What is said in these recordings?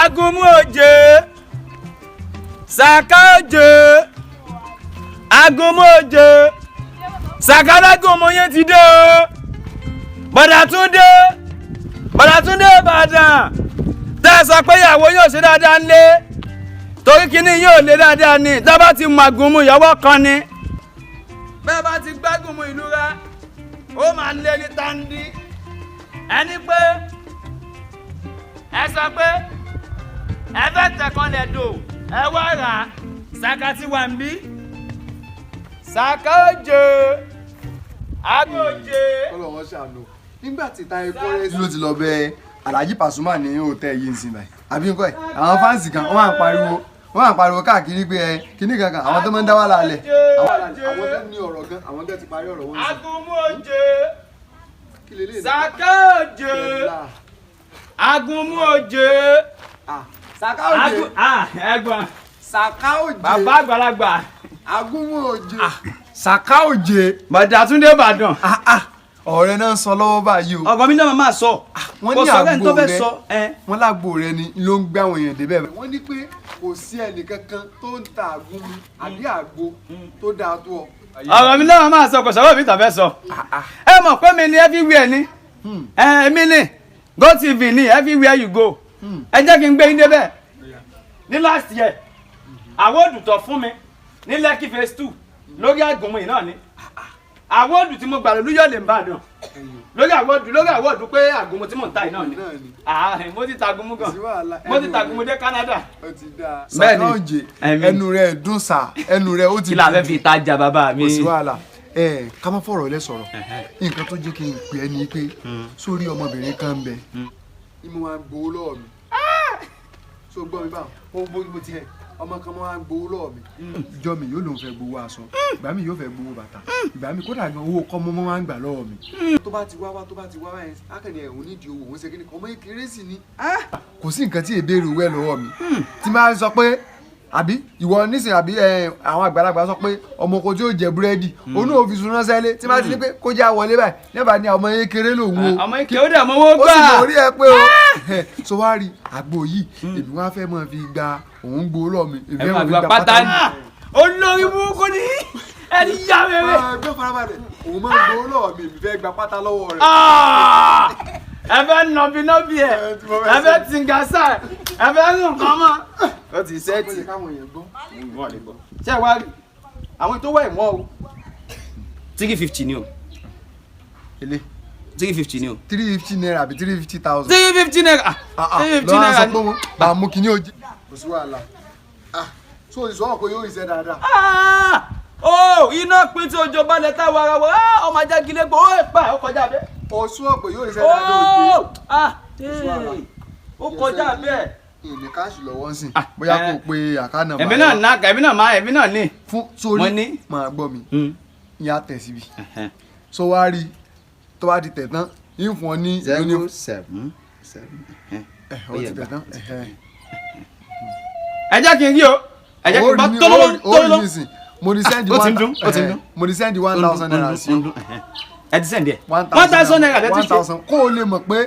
Agunmu oje. Saka oje. Agunmu oje. Saka lágùnmu yẹn ti dé o. Boda Tunde. Boda Tunde Ìbàdàn. Tẹ́ sọ pé ìyàwó yóò ṣe dáadáa ńlé. Torí kíní yóò lé dáadáa ni. Tá bá ti mọ Agunmu ìyàwó kan ni. Bẹ́ẹ̀ bá ti gbágunmu ìlú rẹ̀, ó máa lé ní tandi. Ẹni pé ẹ sọ pé ẹ fẹ́ tẹ̀kan lẹ̀ dò ẹ wá rà á. Saka ti wà ń bí. Saka oje. Ago oje. Ọlọ́run ṣàánú. Nígbà tí Táyé Kọ́rẹ́sì ló ti lọ bẹ Alhaji Pasuma ní hòtẹ́ẹ̀lì yìí ń sìn báyìí. Àbí nǹkan ẹ̀ àwọn fáǹsì kan wọ́n máa ń pariwo káàkiri pé kíní kankan àwọn tó máa ń dá wà lálẹ́. Àwọn tó ní ọ̀rọ̀ gan àwọn tó ti parí ọ̀rọ̀ wọn. Agunmu oje. Saka oje. Agunmu oje. Saka oje. Ẹ̀gbọ́n. Saka oje. Bàbá àgbàlagbà. Agunmu oje. Saka oje. Boda Tunde Ìbàdàn. Ọ̀rẹ́ náà ń sọ lọ́wọ́ báyìí o. Ọ̀gọ́ mi náà máa sọ. Wọ́n ní àgbo rẹ wọ́n lágbo rẹ ni ló ń gbé àwọn èèyàn débẹ̀. Wọ́n ní pé kò sí ẹnì kankan tó ń ta àgúnmu àbí àgbo tó dáa tó ọ. Ọ̀gọ́ mi náà máa sọ kò sọ́wọ́ mi tàbẹ́ sọ. Ẹ mọ̀ pé mi ni everywhere ni. Èmi ni GoTV ni everywhere you go. Ẹ jẹ́ kí n gbé yín débẹ̀. Ní last year àwọn òdùtọ̀ fún mi ní Lekki phase 2 lórí Agunmu yìí náà ni. Àwọ̀dù tí mo gbà lóyọ̀ lè ń bá dàn lórí àwọ̀dù pé Agunmu tí mò ń ta yìí náà ni. Mo ti ta Agunmu gan, mo ti ta Agunmu dé Canada. Saka oje ẹnu rẹ dùn sá ẹnu rẹ ó ti. Kí la fẹ́ fi tajà bàbá mi. Kò sí wàhálà ká má fọ̀rọ̀ lẹ sọ̀rọ̀ nǹkan tó jẹ́ kí n pè ẹ́ ni pé sórí ọmọbìnrin kan ń bẹ ìmọ̀ wa ń gbowó lọ́wọ́ mi so gbọ́ mi báwọn ó bó ti hẹ̀ ọmọ kan máa ń gbowó lọ́wọ́ mi ìjọ mi yóò lóun fẹ́ gbowó aṣọ ìgbà mi yóò fẹ́ gbowó bàtà ìgbà mi kódà gan owó kọ́ mọ́ máa ń gbà lọ́wọ́ mi. tó bá ti wá ẹ̀ akẹ́ni ẹ̀ òun nídìí owó òun ṣe kí ni ọmọ ìkéré sì ni. kò sí nǹkan tí èbèrè owó ẹ̀ lọ́wọ́ mi tí máa sọ pé àbí ìwọ nísìnyí àbí àwọn àgbàlagbà sọ pé ọmọ kò tí ó jẹ búrẹ́dì òun náà fi sun ránṣẹ́ lé tí máa ti ní pé kó já wọlé báyìí nígbà ní ọmọ ìkéré lòun o. ọmọ ìkéré ó dẹ̀ mọ́ owó gbà. ó sì lórí ẹ pé o so wá rí àgbo yìí èmi wá fẹ́ mọ́ fi gba òun gbowó lọ́ọ̀ mi èmi fẹ́ mọ́ fi gba pátá ní. olórí burúkú ni ẹni yá wẹ́rẹ́. ẹgbẹ́ farabalẹ̀ òun máa ń gbowó lọ́ọ̀ mi èmi fẹ́ gba pátá lọ́wọ́ rẹ̀. ẹ fẹ́ nọbinọbi ẹ fẹ́ tìǹgàṣà ẹ fẹ́ rún nǹkan mọ́. ó ti sẹ́ẹ̀tì ṣé ẹ wá rí àwọn tó wá ìmọ̀ o 350 ni o. 350 ni o. 350 naira àbí 350,000. 350 naira. 350 naira ni. lọ́wọ́ sọ pé bá a mú kíní ojú. kò sí wàhálà so ìṣòwò kò yóò ìṣe dáadáa. iná pín tí ojú balẹ̀ táwọn ara wọ ọmọ ajá gilé gbọ́ ó pa ó kọjá bẹ́ẹ̀. oṣù ọ̀pẹ yóò ìṣe dáadáa òde. ó kọjá bẹ́ẹ̀. ìní káàṣì lọ́wọ́ ń sìn bóyá kò pe àkànnà. èmi náà ní. fún sórí máa gbọ́ mi ìyá tẹ̀ síbi so wá rí tó bá ti tẹ̀ tán yín fún ọ ní. 077. ó ti tẹ̀ tán. ẹ jẹ́ kí n rí o ẹ jẹ́ kí n bá tọ́lọ́ mo ti sẹ́ndì 1,000 naira sí o. ẹ ti sẹ́ndì ẹ̀ 1,000 naira lẹ́tí ṣe. 1,000 kó o lè mọ̀ pé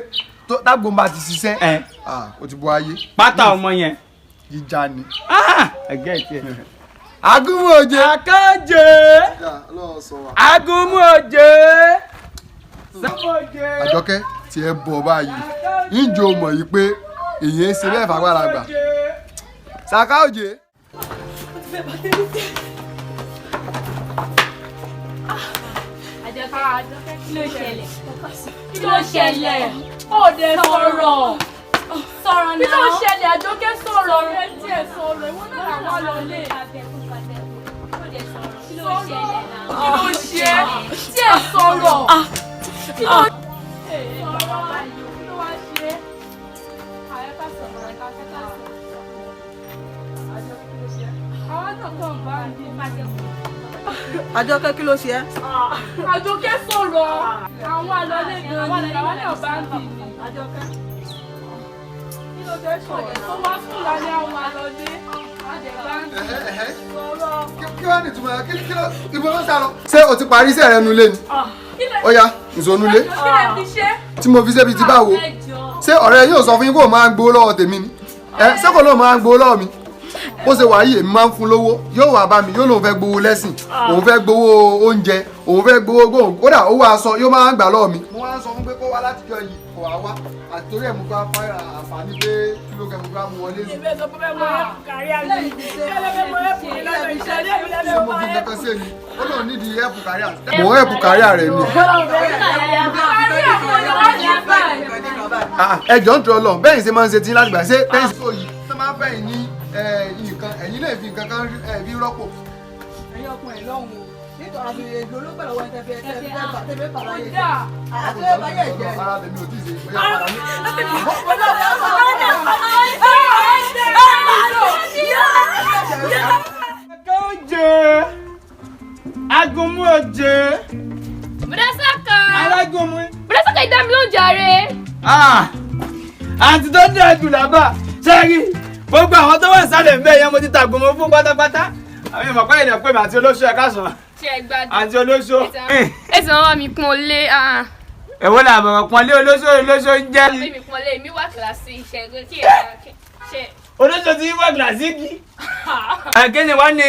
tágbó bá ti ṣiṣẹ́ o ti bọ́ ayé. pátá ọmọ yẹn. jíjà ni. ẹgẹ́ ìtì ẹ̀. Agunmu oje. Akájé. Agunmu oje. Àjọkẹ́ tí ẹ bọ̀ báyìí ìjọ mọ̀ yìí pé èyí ń ṣe bẹ́ẹ̀ fàgbàlagbà. Saka oje. Àjọkẹ́ kí ló ṣẹlẹ̀? Kí ló ṣẹlẹ̀? Ó dé sọ̀rọ̀. Sọ̀rọ̀ náà. Kí ló ṣẹlẹ̀? Àjọkẹ́ sọ̀rọ̀. Ẹ tiẹ̀ sọ̀rọ̀. Ìwọ náà làwọn lọ lé. Kí ló ṣẹlẹ̀ náà? Kí ló ṣe? Tí ẹ sọ̀rọ̀. Kí ló ṣe? Kí ló wá ṣe? Àyẹ̀ká sọ̀rọ̀ ẹ̀ka fẹ́ta sọ̀rọ̀. Àjọkẹ́ kí ló ṣe? Àwọn náà kàn bá ń bí májẹ̀ kù. Àjọkẹ́ kí ló ṣe ẹ́? Àjọkẹ́ sọ̀rọ̀. Àwọn àlọ́lé gan-an ni àwọn náà bá ń bì ní. Àjọkẹ́. Kí ló fẹ́ sọ̀rọ̀? Tó wá fún lálẹ́ àwọn àlọ́lé. Kí wá ní ìtumọ̀ kí ló ìbọn ló sá lọ. Ṣé o ti parí iṣẹ́ rẹ nulẹ̀ ni? Ó yá nìṣó nulẹ̀. Tí mo fi ṣébi ti báwo? Ṣé ọ̀rẹ́ yóò sọ fún yín kó o máa gbowó lọ́wọ́ tèmi ni? ṣé kò lóun máa ń gbowó lọ́wọ́ mi bó ṣe wà yìí èmi máa ń fún lówó yóò wá bá mi yóò lóun fẹ́ gbowó lẹ́sìn òun fẹ́ gbowó oúnjẹ òun fẹ́ gbowó gbóhùn kódà owó aṣọ yóò máa ń gbà lọ́wọ́ mi. mo wá ń sọ fún pé kó wá látijọ́ yìí kò wá wá àtòrí ẹ̀ mú bá fáyà àǹfààní pé kí ló kẹ́ mú bá mu wọlé ní. ìbẹ́ sọ pé mo rẹ̀ kárí àgbẹ̀ ìṣẹ̀lẹ̀ mo rẹ̀ fún mi lọ́dọ̀ ìṣẹ̀lẹ̀ mi lọ́dọ̀ mo fi kankan sí ẹni ó lóun nídìí ẹ̀pù kárí àrẹ. mo ẹ̀pù kárí àrẹ ni. ẹjọ́ ń tọ́ lọ bẹ́ẹ̀ ṣe máa ń ṣe tí láti gbà ṣe tẹ́sí tó yìí tó máa ń fẹ́ ní nǹkan ẹ̀yin lè fi nǹkan kan fi rọ́pò. ẹ̀yin ọkùnrin lọ́hùn o nítorí èlò ló gbà lọ́wọ́ tẹ́fẹ́ bàbá yẹn jẹ́. àtẹ́fẹ́ bá yẹn jẹ́. ara tèmi ò tí ì ṣe bóyá padà ní. Oje agunmu oje Boda Saka. alágúnmu. Boda Saka ìdá mi ló ń jàre. Àǹtí tó dé jù lábà sẹ́rí gbogbo àwọn tó wà sálẹ̀ ń bẹ̀ yẹn mo ti tàgùn mọ́ fún pátápátá àwọn èèyàn pẹ́ èdè pé mi àti olóṣó ẹ̀ka sàn ṣe é gbádùn. àti olóṣó. ẹ ti máa mi pọ́n lé. èwo là bọ̀rọ̀ pọ́n lé olóṣó ń jẹ́. mi pọ́n lé mi wá kíláàsì iṣẹ́ kí ẹ ṣe. olóṣó ti wá gíláàsìkì. kíni wá ní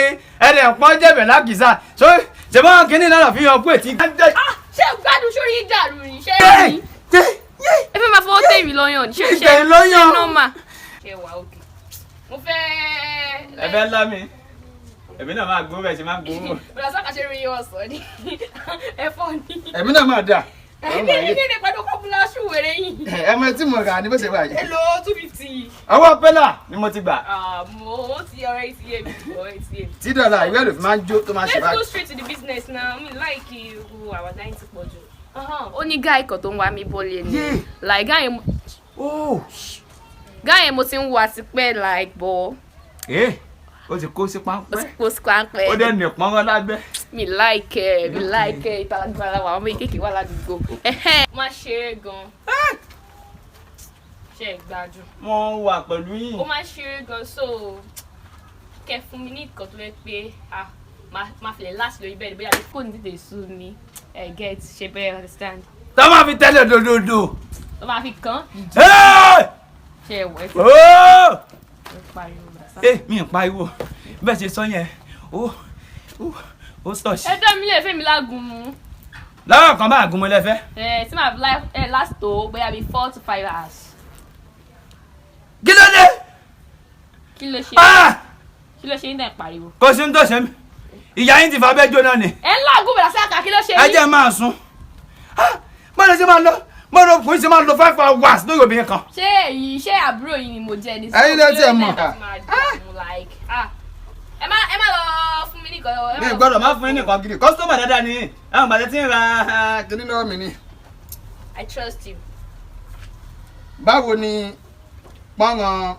ẹ̀rẹ̀ pọ́n jẹ̀bẹ̀ lákìsà ṣe bá kíní náà fi hàn pé tí. ṣé gbádùn sórí ìdàrú ni ṣé ẹ rí. ẹ fẹ́ máa fọwọ́ tèmi lọ́yàn ni ṣe nọ́mà. ṣe wà òkè mo fẹ́. ẹ fẹ́ lá mi èmi náà máa gbowó bẹ́ẹ̀ ṣe máa gbowó. Boda Saka ṣe rí ọ̀sán ni ẹ̀fọ́ ni. èmi náà máa dà. ẹ̀mí ní pẹ̀lú kọ́pùlà ṣùwẹ̀rẹ̀ yìí. ẹ mọ tí mo rà ní bó ṣe wà yìí. èlò 250. ọwọ́ pẹ́lá ni mo ti gbà. mo ti ọ̀rẹ́ ti yé mi tí dọ̀là ìwé ẹ̀rọ fi máa ń jó tó máa ṣe let's báyìí. go straight to the business now. mi like irú àwọn dáhìn ti pọ̀ jù. ó ní guy kan tó ń wá mi bọ́lẹ̀ ni like guy yẹn mo ti ń wá sí pẹ́ like bọ́. ó ti kó sí páńpẹ́. ó ti kó sí páńpẹ́. ó dẹ̀ nì pọ́nrán lábẹ́. mi like ìtàlágbára wa àwọn méjèèjì wà ládùúgbò. má ṣe é gan. ṣe é gbádùn. wọ́n wà pẹ̀lú yìí. ó má ṣe é gan so kẹ fún mi ní nǹkan tó yẹ pé máa fi lè láti lórí bẹ́ẹ̀ bóyá kò ní tètè sú mi get ṣe bẹ́ẹ̀ understand. tó máa fi tẹ́lẹ̀ dòdòdò. tó máa fi kàn. ṣe é wẹ̀ fún mi ì pariwo bẹ́ẹ̀ ṣe sọ yẹn ó sọ̀ṣì. ẹ dá mi lè fẹ́ mi lágùn mu. lọ́wọ́ kan bá àgùn mu lẹ́fẹ́. tí màá last tó bóyá bíi 4 to 5 hours. kí ló dé. kí ló ṣe ń dẹ̀ pariwo. kò sí ń tó ṣe mí ìyá yín ti fa abẹ́ jóná ni. ẹ ń lágùn Boda Saka kí ló ṣe yín. ẹ jẹ́ máa sùn bọ́dọ̀ ṣe máa lọ bọ́dọ̀ kò ṣe máa lọ 5 hours lórí obìnrin kan. ṣé àbúrò yìí ni mo jẹ ní. ẹ̀yin ló tiẹ̀ mọ̀. ẹ má lọ fún mi nìkan. mi gbọ́dọ̀ má fún yín nìkan gidi kọ́sítọ́mà dáadáa ni àwọn bàtẹ́ tí ń ra kíní lọ́wọ́ mi ni. I trust you. báwo ni pọ́nrán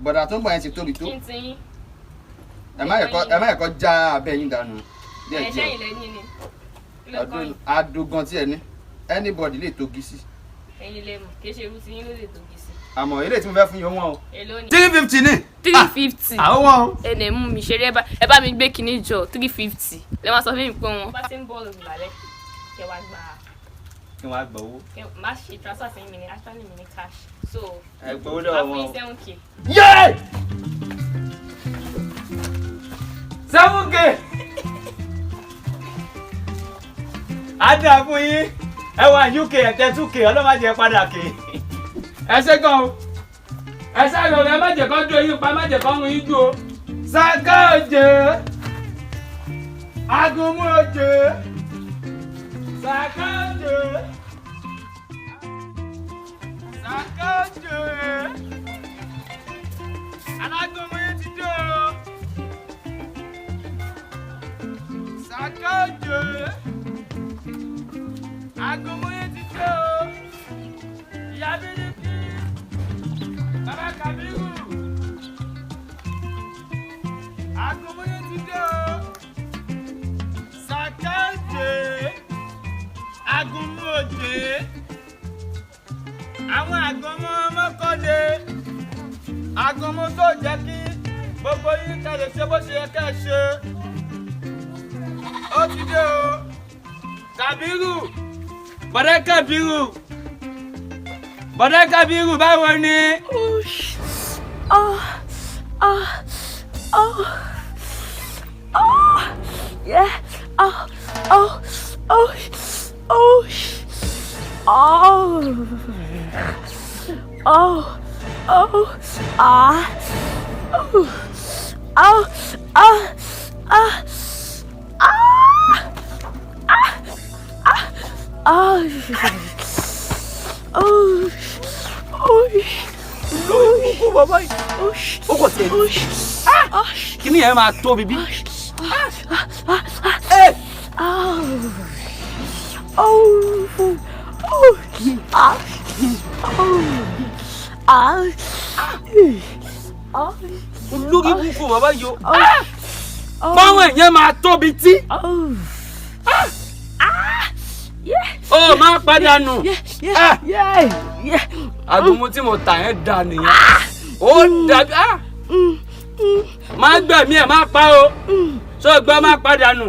bọ̀dà tó ń bọ̀ yẹn ti tóbi tó. kí n ti yín. ẹ má ẹ̀kọ́ já abẹ́ yín dànù. ẹ̀ṣẹ́ yìí lẹ́yìn ni. adogan tí ẹ ní anybody lè togi sí. ẹ̀yin lè mọ̀ kì í ṣe irú tí yín ló lè togi sí. àmọ́ eré tí mo fẹ́ fún yín wọ́n o. èló ni. 350 ni. 350. àwọn wọn o. ẹnẹ mú mi ṣeré ẹ bá mi gbé kinní jọ 350 lẹ máa sọ fún mi pé wọn. bá ti ń bọ́ọ̀lù lálẹ́ kẹ wá gbà á. kí wọ́n á gbọ́ owó. má ṣe transfer sí mi ní actually mi ní cash so. ẹ gbowó lọ́wọ́ wọn. máa fún yín 7k. yé 7k. á dà fún yín ẹ wà UK ẹ̀tẹ́ 2k ọlọ́màjẹ padà kè ẹ ṣe gan o ẹ ṣàlọ ẹ má jẹ́ kó dó yín pa má jẹ́ kó rún yín jù o. Saka oje agunmu oje Saka oje Saka oje alágúnmu yín ti dé o Saka oje agunmu yín ti dé o ìyá bíríkì bàbá Kabiru agunmu yín ti dé o Saka oje agunmu oje àwọn agunmu ọmọkọ́lé agunmu tó jẹ́ kí gbogbo yín kẹ́lẹ̀ ṣe bó ṣe yẹ kẹ́ ṣe ó ti dé o Kabiru bọ̀dá Kabiru báwo ni Yeah. Bàbá yìí. Ó kò tẹ̀ mí. Kí ni ẹ máa tó bíbí? Olórí kúkú bàbá yìí o. Báwọn èèyàn máa tóbi tí. Ó máa padà nù. Àgùnmu tí mo tà yẹn dà nìyẹn. Ó dàbí. Má gbẹ̀mí ẹ̀ má pa o. Ṣé o gbọ́ má padà nù?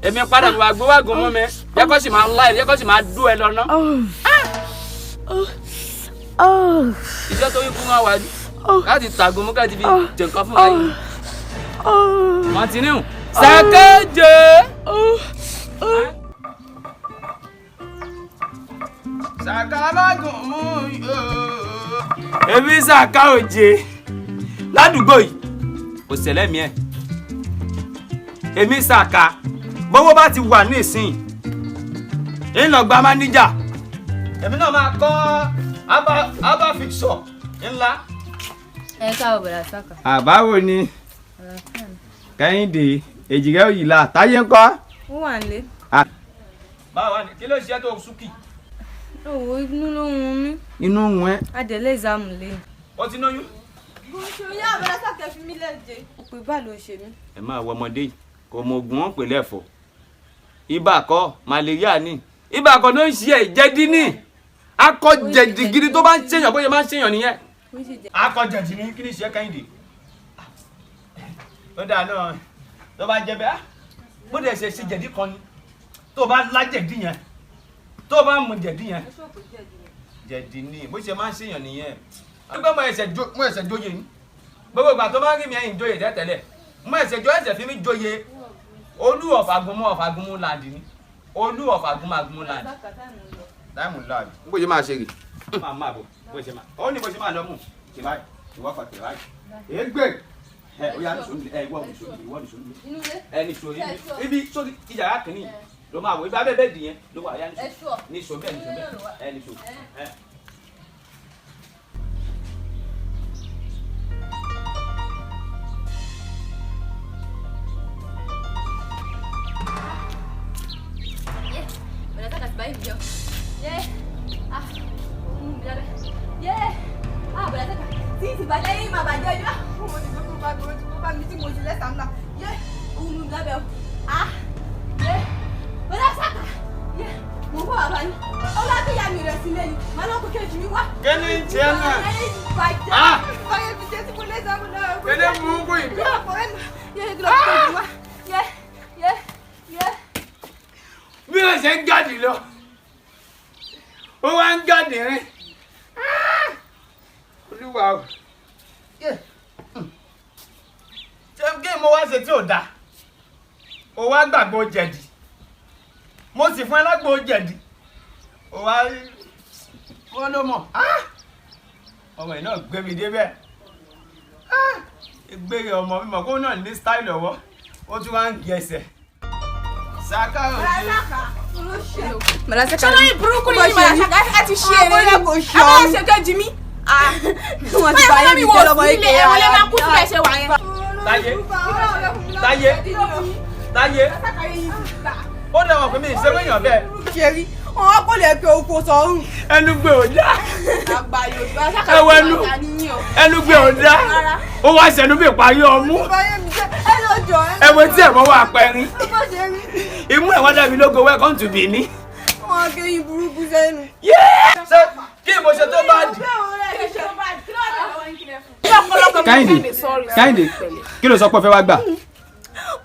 Èmi padà nù àgbo wà gùn mọ́ mi. Yẹ kó sì máa láì, yẹ kó sì máa dú ẹ lọ́nà. Iṣẹ́ tó yí fún wa wá ní. Láti tàgùn mú káàdì fi jẹ nǹkan fún wa yìí. Continue. Saka jẹ. Saka alágùn mú yóò. Èmi Saka òjé. Ládùúgbò yìí kò ṣẹlẹ̀ mi ẹ̀. Èmi Saka bọ́wọ́ bá ti wà ní ìsìn ń lọ gba máníjà. Èmi náà máa kọ́ abá fixọ̀ ńlá. Ẹ káàbọ̀ bọ̀dá Saka. Àbáwo ni Kẹ́hìndé èjìrẹ́ òyìnlá táyé ń kọ́. Ó wà nílé. Báwo ni kí ló ṣe tó súnkì? Òwò inú ló ń run mí. Inú ń wẹ́. Adẹ̀lé ìzámù lé. Ó ti lóyún. Ìyá bọ̀dá Saka fi mí lẹ́jẹ̀. Òpè bá ló ń ṣe mí. Ẹ máa wọ ọmọdé yìí kò mọ oògùn wọn pè lẹ́fọ̀. Ibà kọ́ màlẹ́ríà ni. Ibà kọ́ ló ń ṣe ìjẹ́dí ní. Akọ jẹ̀dí gidi tó bá ń ṣèyàn bóyá máa ń ṣèyàn nìyẹn. Akọ jẹ̀dí ní kí ni ṣe Kẹ́hìndé? Ó dáa náà tó bá jẹ bẹ́ẹ̀ bó dẹ̀ ṣe jẹ̀dí kan ni tó bá lá jẹ̀dí yẹn tó bá mu jẹ̀dí yẹn jẹ̀dí ni bó ṣe máa ń ṣèyàn nìyẹn. Nígbà mo ẹsẹ̀ jóye ni gbogbo ìgbà tó máa ń rí mi ẹ̀yìn jóye tẹ́tẹ́lẹ̀ mo ẹsẹ̀ fi mí jóye olú ọ̀fàgúnmú láàdì ni olú ọ̀fàgúnmú láàdì. Táìmù láàdì. Bó ṣe máa ṣe rè. Máa bọ̀ bó ṣe máa. Ó ní bó ṣe máa lọ mú. Ṣé báyìí? Ìwọ́ kan tẹ̀ báyìí. Ègbè. Oya ní sòmí ìwọ ní sòmí ní sòmí ibi sórí ìyàrá kìíní ló máa wọ ibi abẹ́bẹ́ dì yẹn ló wà ya ní sòmí ní sòmí. Bọ̀dá Saka ti báyìí jọ. Bọ̀dá Saka tí ìbàjẹ́ yìí máa bàjẹ́ ọjọ́. Mo ti gbé bá mi tí mo ti lẹ́sàn-án náà. Òun mi lábẹ́ o. Bọ̀dá Saka. Mo bọ́ bàbá yín. Ọlá tó yà mí rẹ̀ sílé yìí. Màá lọ́kùn kejì mi wá. Kẹ́ni ń tiẹ̀ náà. Báyọ̀ fi jẹ́ tí mo lẹ́sàn-án náà. Kẹ́ni mú kú ìgbà. Bí wọ́n ṣe ń gàdì lọ, ó wá ń gàdì rìn. Olúwa o. Ṣé kí mo wá ṣe tí ò dáa? O wá gbàgbọ́ jẹ̀dì. Mo sì fún ẹ lágbo jẹ̀dì. O wá wọ́n ló mọ̀. Ọmọ yìí náà gbé mi débẹ̀. Ìgbéyàwó ọmọ mi mọ̀ kó náà ní style ọwọ́. Ó tún wá ń gé ẹsẹ̀. Saka òjì. Bọ̀dá Saka Ṣọlá ìburúkú ni Bọ̀dá Saka ẹ ti ṣe eré ní kò ṣọ́. Àwọn ṣe kejì mi. Wọ́n ti bá yẹn mi jẹ́ lọ́mọ ike. Ẹ̀wọ̀n lè máa kú sílẹ̀ ṣe wà yẹn. Táyé. Ó dẹ̀wọ̀n pé mi ìṣeré èèyàn bẹ́ẹ̀. Ṣé rí? Wọ́n kò lè pe oko sọ́run. Ẹnu gbé ò dá. Àgbà Yorùbá Saka Ẹwọ ẹnu gbé ò dá. Ó wá ṣẹ̀nu bí ìparí ọmú. Ẹwọ tí ẹ̀mọ́ wà pẹ́rín. Imú ẹ̀wọ́n dàbí lógo welcome to Benin. Wọ́n gé yín burúkú sẹ́nu. Ṣé kí mo ṣe tó bá dì? Kẹ́hìndé kí ló sọ pé o fẹ́ wá gbà?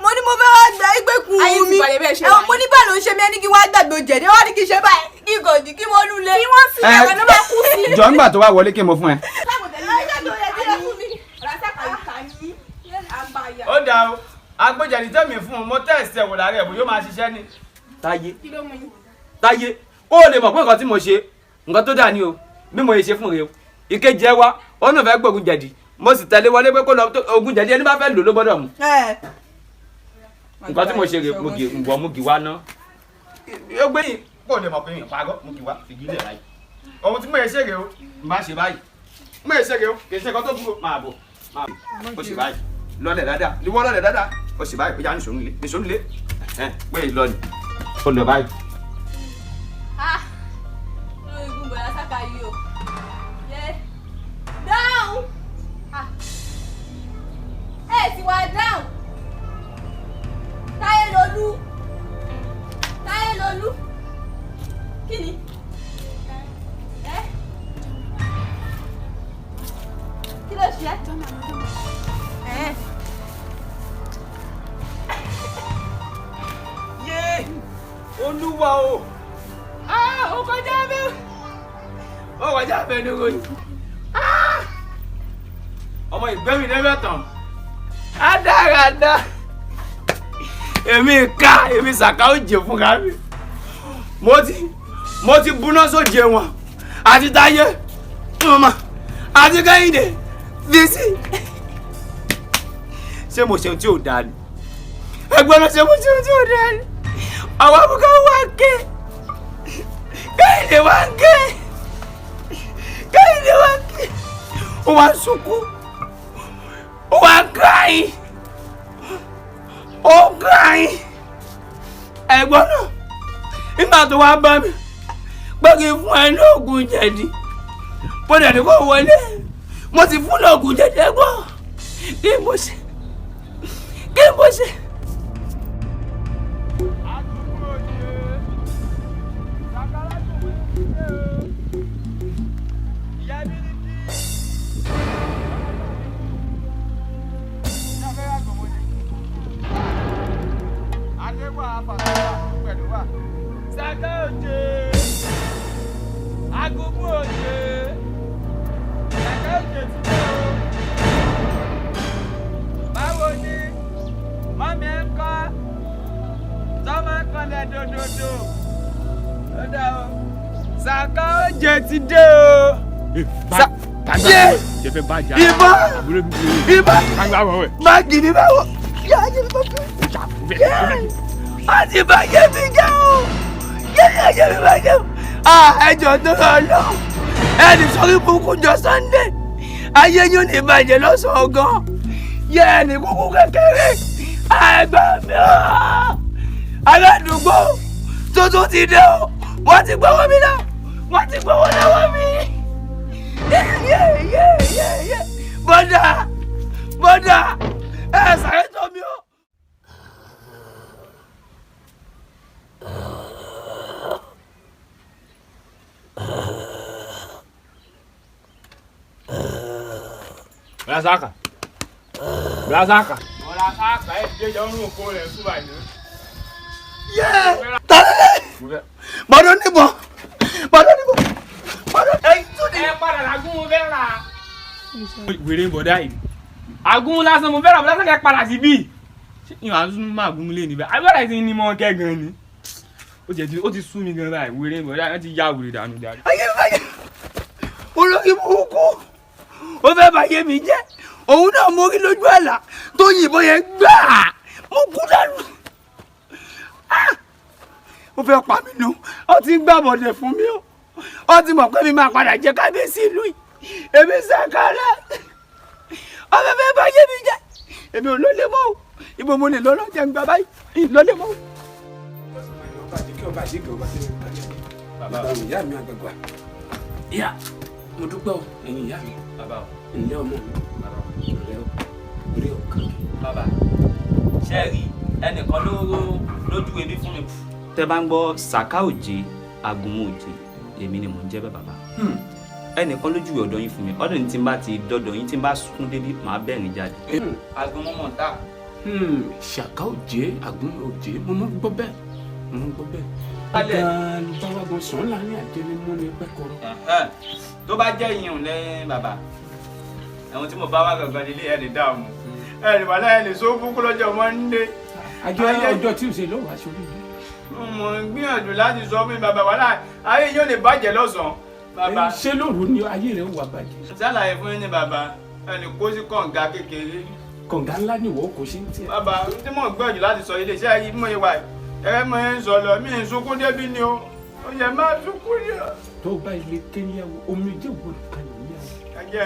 Mo ní mo fẹ́ wá gba ìgbẹ́kùn mi. Ẹ̀wọ̀n mo ní bá ló ń ṣe mí ẹni kí wá gbàgbé jẹ̀dẹ̀ wá ní kí ṣe báyìí kí gòdì kí wọ́n lulẹ̀. Kí wọ́n sì ẹ̀wọ̀n ló máa kú sí. Jọ nígbà tó wá wọlé kí mo fún ẹ. dà o agbójẹ̀dì tẹ́mi fún un mo tẹ́ẹ̀sì ẹ̀wò lára ẹ̀bùn yóò máa ṣiṣẹ́ ni. Táyé ó lè mọ̀ pé nǹkan tí mo ṣe nǹkan tó dà ní o bí mo ṣe fún rẹ o ìkejì ẹ wá ó náà fẹ́ gbógun jẹ̀dì mo sì tẹ̀lé wọlé pé kó lọ ogun jẹ̀dì ẹni bá fẹ́ lò ló gbọ́dọ̀ mú. Nǹkan tí mo ṣe rè mo gì wá ná. Ó gbé yìí kó lè mọ̀ pé mi ò parọ́ mo gì wá fìdí lẹ̀ láyé. Ohun tí mo ṣe rè o má ṣe báyìí mo ṣe rè o kì í ṣe nǹkan tó dúró máa bọ̀ ó sì báyìí lọ́lẹ̀ dáadáa ìwọ lọ́lẹ̀ dáadáa ó sì báyìí péjà nìṣó nílé pé ìlọ ni ó lọ báyìí. lórí igun bọ̀dá Saka yìí o dáhùn ẹ ti wá dáhùn Táyé Lolú kí ni kí ló ṣe ẹ́ yé Olúwa o ó kọjá bẹ́ẹ̀ lóko yìí ọmọ ìgbẹ́mi lẹ́mẹ̀tàn adáradá èmi Saka ó jẹ fúnra mi mo ti búná sóje wọn àti Táyé àti Kẹ́hìndé bísí ṣé mo ṣeun tí ò dáa ni ẹgbẹ́ lọ ṣe mo ṣeun tí ò dáa ni àwọn abúkọ wá ké Kẹ́hìndé wá ké ó wá sunkún ó wá crying ẹ̀gbọ́n náà nígbà tó wá bá mi pé kí n fún ẹ ní oògùn jẹ̀dí bó dẹ̀ ní kó wọlé mo ti fún lóògùn jẹ̀dí ẹ̀gbọ́n kí n bó ṣe. Saka oje, agogo oje, Saka oje ti dé o. Báwo ni mọ́mí ẹ̀ ń kọ́ tọ́mọ kanlẹ̀ dòdòdò? Ó dá o. Saka oje ti dé o. Ìbọn báàgì ni báwo? Àti bàjẹ́ mi jẹ́ o. Yẹ́yẹ́ mi bàjẹ́ o. Ẹjọ́ tó lọ lọ. Ẹni sọrí burúkú jọ Sunday. Ayé yóò ní ìbàjẹ́ lọ́sàn-án gan. Yẹ ẹni kúkú kékeré. Ẹgbẹ́ mi o. Aládùúgbò tuntun ti dé o. Wọ́n ti gbọ́wọ́ mi náà. Wọ́n ti gbọ́wọ́ lọ́wọ́ mi. Bọ́dà ẹ sáré tọ́ mi o. Saka ẹ jẹ́ jọ ń rún òkú rẹ̀ fún báyìí. Tálẹ́ bọ́dọ̀ níbọn ẹ̀yìn tó ní. Ẹ padà làgún mo fẹ́ rà. Wèrè bọ̀dá yìí àgún lásán mo fẹ́ rà lásán kẹ́ padà sí bí. Ìwà tún máa gún lé níbẹ̀ àbúrò ti ní mọ́ kẹ́ gan ni. Ó ti sú mi gan báyìí wèrè bọ̀dá yìí ti yá wèrè dànù dárí. Ayé olórí burúkú ó fẹ́ bàyé mi jẹ́ òun náà mo rí lójú àlá tó yìnbọn yẹn gbà mo kú dànù. Ó fẹ́ pa mí nù ó ti gbà bọ̀dẹ̀ fún mi ó ti mọ̀ pé mi máa padà jẹ́ kábíyèsí ìlú yìí èmi Sàkárà ó fẹ́ bàyé mi jẹ́ èmi ò lólè mọ́ o ibo mo lè lọ́lọ́ jẹ́ ń gbà báyìí lọ́lẹ̀ mọ́ o. Bàbá ìyá mi àgbàgbà ìyá mo dúpẹ́ o ẹ̀yin ìyá mi ilé ọmọ mi orí ọ̀kan. Bàbá ṣe rí ẹnìkan lójú ebi fún mi. Tẹ́ bá ń gbọ́ Saka òjé agunmu òjé èmi ni mò ń jẹ́ bẹ́ẹ̀ bàbá. Ẹnìkan lójú ọ̀dọ̀ yín fún mi ọ̀dọ̀ ní tí n bá ti dọ́dọ̀ yín tí n bá sún débi màá bẹ́ẹ̀ ní jáde. Agunmu mọ̀ ta. Saka òjé agunmu òjé mo mọ̀ gbọ́ bẹ́ẹ̀. Báwa sàn láàrin àjẹmí mú ní pẹ́kọ̀rọ̀. Tó bá jẹ́ ìyẹn lẹ́yìn bàbá ẹ̀wọ̀n tí mo bá wá gangan nílé ẹ̀ lè dá ọmọ ẹ lè wà láyé lè sọ fún kó lọ́jọ́ Monday. ọjọ́ Tuesday ló wà sórí mi. mo ń gbìyànjú láti sọ fún mi bàbá wà láyé ayé yóò lè bàjẹ́ lọ́sàn-án. bàbá ṣé lóru ni ayé rẹ̀ wà bàjẹ́. ṣàlàyé fún yín ní bàbá ẹ lè kó sí kànga kékeré. kànga ńlá ni ìwọ kò ṣe ń tiẹ̀. bàbá tí mò ń gbìyànjú láti sọ ilé iṣẹ́ yìí mọ̀ ìwà ẹ̀rẹ́ mọ̀ ń sọ lọ mí ń sunkún débi ni o ó yẹ má sunkún ni o. tó bá ilé kéníyàwó omi jẹ́ òwò nìkan nìyàwó. ẹjẹ́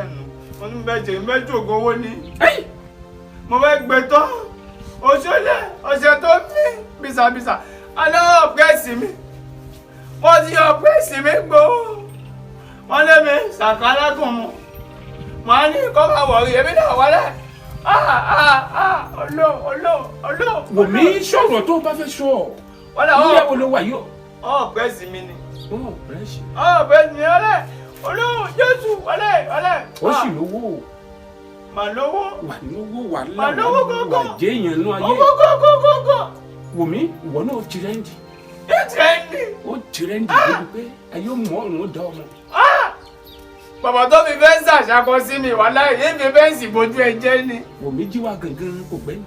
ẹ̀nù wọn ní bẹ́ẹ̀ jẹ́ méjì ògùn owó ni mo fẹ́ gbé tán òṣèlè ọ̀sẹ̀ tó mí bísàbísà aláwọ̀ pẹ́ẹ́sì mi wọ́n ti yọ pẹ́ẹ́sì mi gbòó wọ́n lé mi sàkálágùn mu màá ní kọ́ máa wọ̀rí èmi náà wọlé olóò. wò mí sọ̀rọ̀ tó bá fẹ́ sọ ìyàwó ló wà yóò. pẹ́ẹ́sì mi ni. pẹ́ẹ́sì. pẹ́ẹ́sì mi ọlẹ́ olóò Jésù ọlẹ́. ó sì lówó. mà lówó. wà lówó wà mà lówó gógó. wà jẹ́ èèyàn nú ayé. gógó. wò mí ìwọ náà tìrẹ́ǹdì. tìrẹ́ǹdì. ó tìrẹ́ǹdì débi pé ayé mọ́ ọ̀run ó dá ọmọ. bàbá tó fi fẹ́ ṣàṣàkọ sí mi wà láyé yé mi fẹ́ sì bójú ẹ jẹ́ ni. wò mí jíwá gangan kò gbẹ́yìn.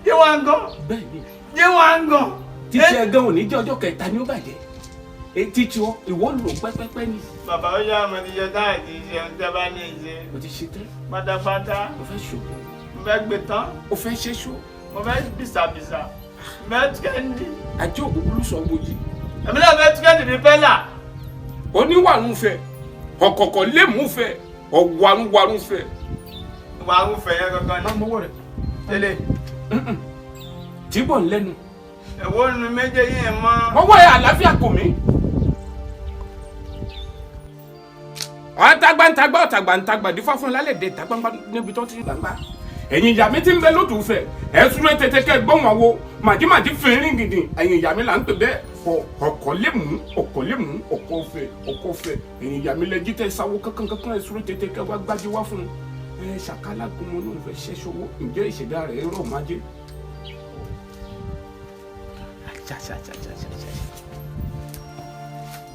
jíwá ń gan. bẹ́ẹ̀ ni. jíwá ń gan. títí ẹ gan òní jẹ́ ọjọ́ kẹta ni ó bàjẹ́. etí tí ìwọ lò pẹ́pẹ́pẹ́ ni. bàbá ó yá ọmọ ti jẹ táyà ti ṣe ohun tẹ́ bá ní ìṣe. o ti ṣe tán. pátápátá. o fẹ́ ṣòwò. mo fẹ́ gbé tán. o fẹ́ ṣe ṣó. mo fẹ́ bìsàbìsà. mo fẹ́ tíkẹ́ndì. ajé òkúkúrú sọ wo yìí. èmi náà fẹ́ tíkẹ́ndì ní pẹ́là. oníwàrún fẹ́ ọ̀kọ̀ọ̀kọ̀ lè mú fẹ́ ọ̀wàrún fẹ́. ìwàrún fẹ́ yẹn gangan ni. báwo rẹ̀. tẹ́lẹ̀. jíbọ̀ ń lẹ́nu. èwo nu méjèèjì yẹn mọ́. wọ́n wọ àlàáfíà kò mí. ọ̀tàgbàǹtàgbà dífá fún lálẹ́ dé tàgbàǹgbà níbi tó ti gbàǹgbà. ẹ̀yin ìyá mi ti ń bẹ lótú fẹ́ ẹ̀ súré tètè kẹ́ gbọ́n wọn wo màdìmàdì fìrín gidi ẹ̀yin ìyá mi là ń pè bẹ́ẹ̀ ọkọ̀ lè mú ọkọ̀ fẹ́ ẹ̀yin ìyá mi lẹ́jí tẹ́ sáwó kankan ẹ̀ súré tètè kẹ́ wá gbájú wá fún ẹ̀ ṣàkálà gbọmọ náà fẹ́ ṣẹ́ṣọwọ́ ǹjẹ́ ìṣẹ̀dá rẹ̀ rọ̀ májé.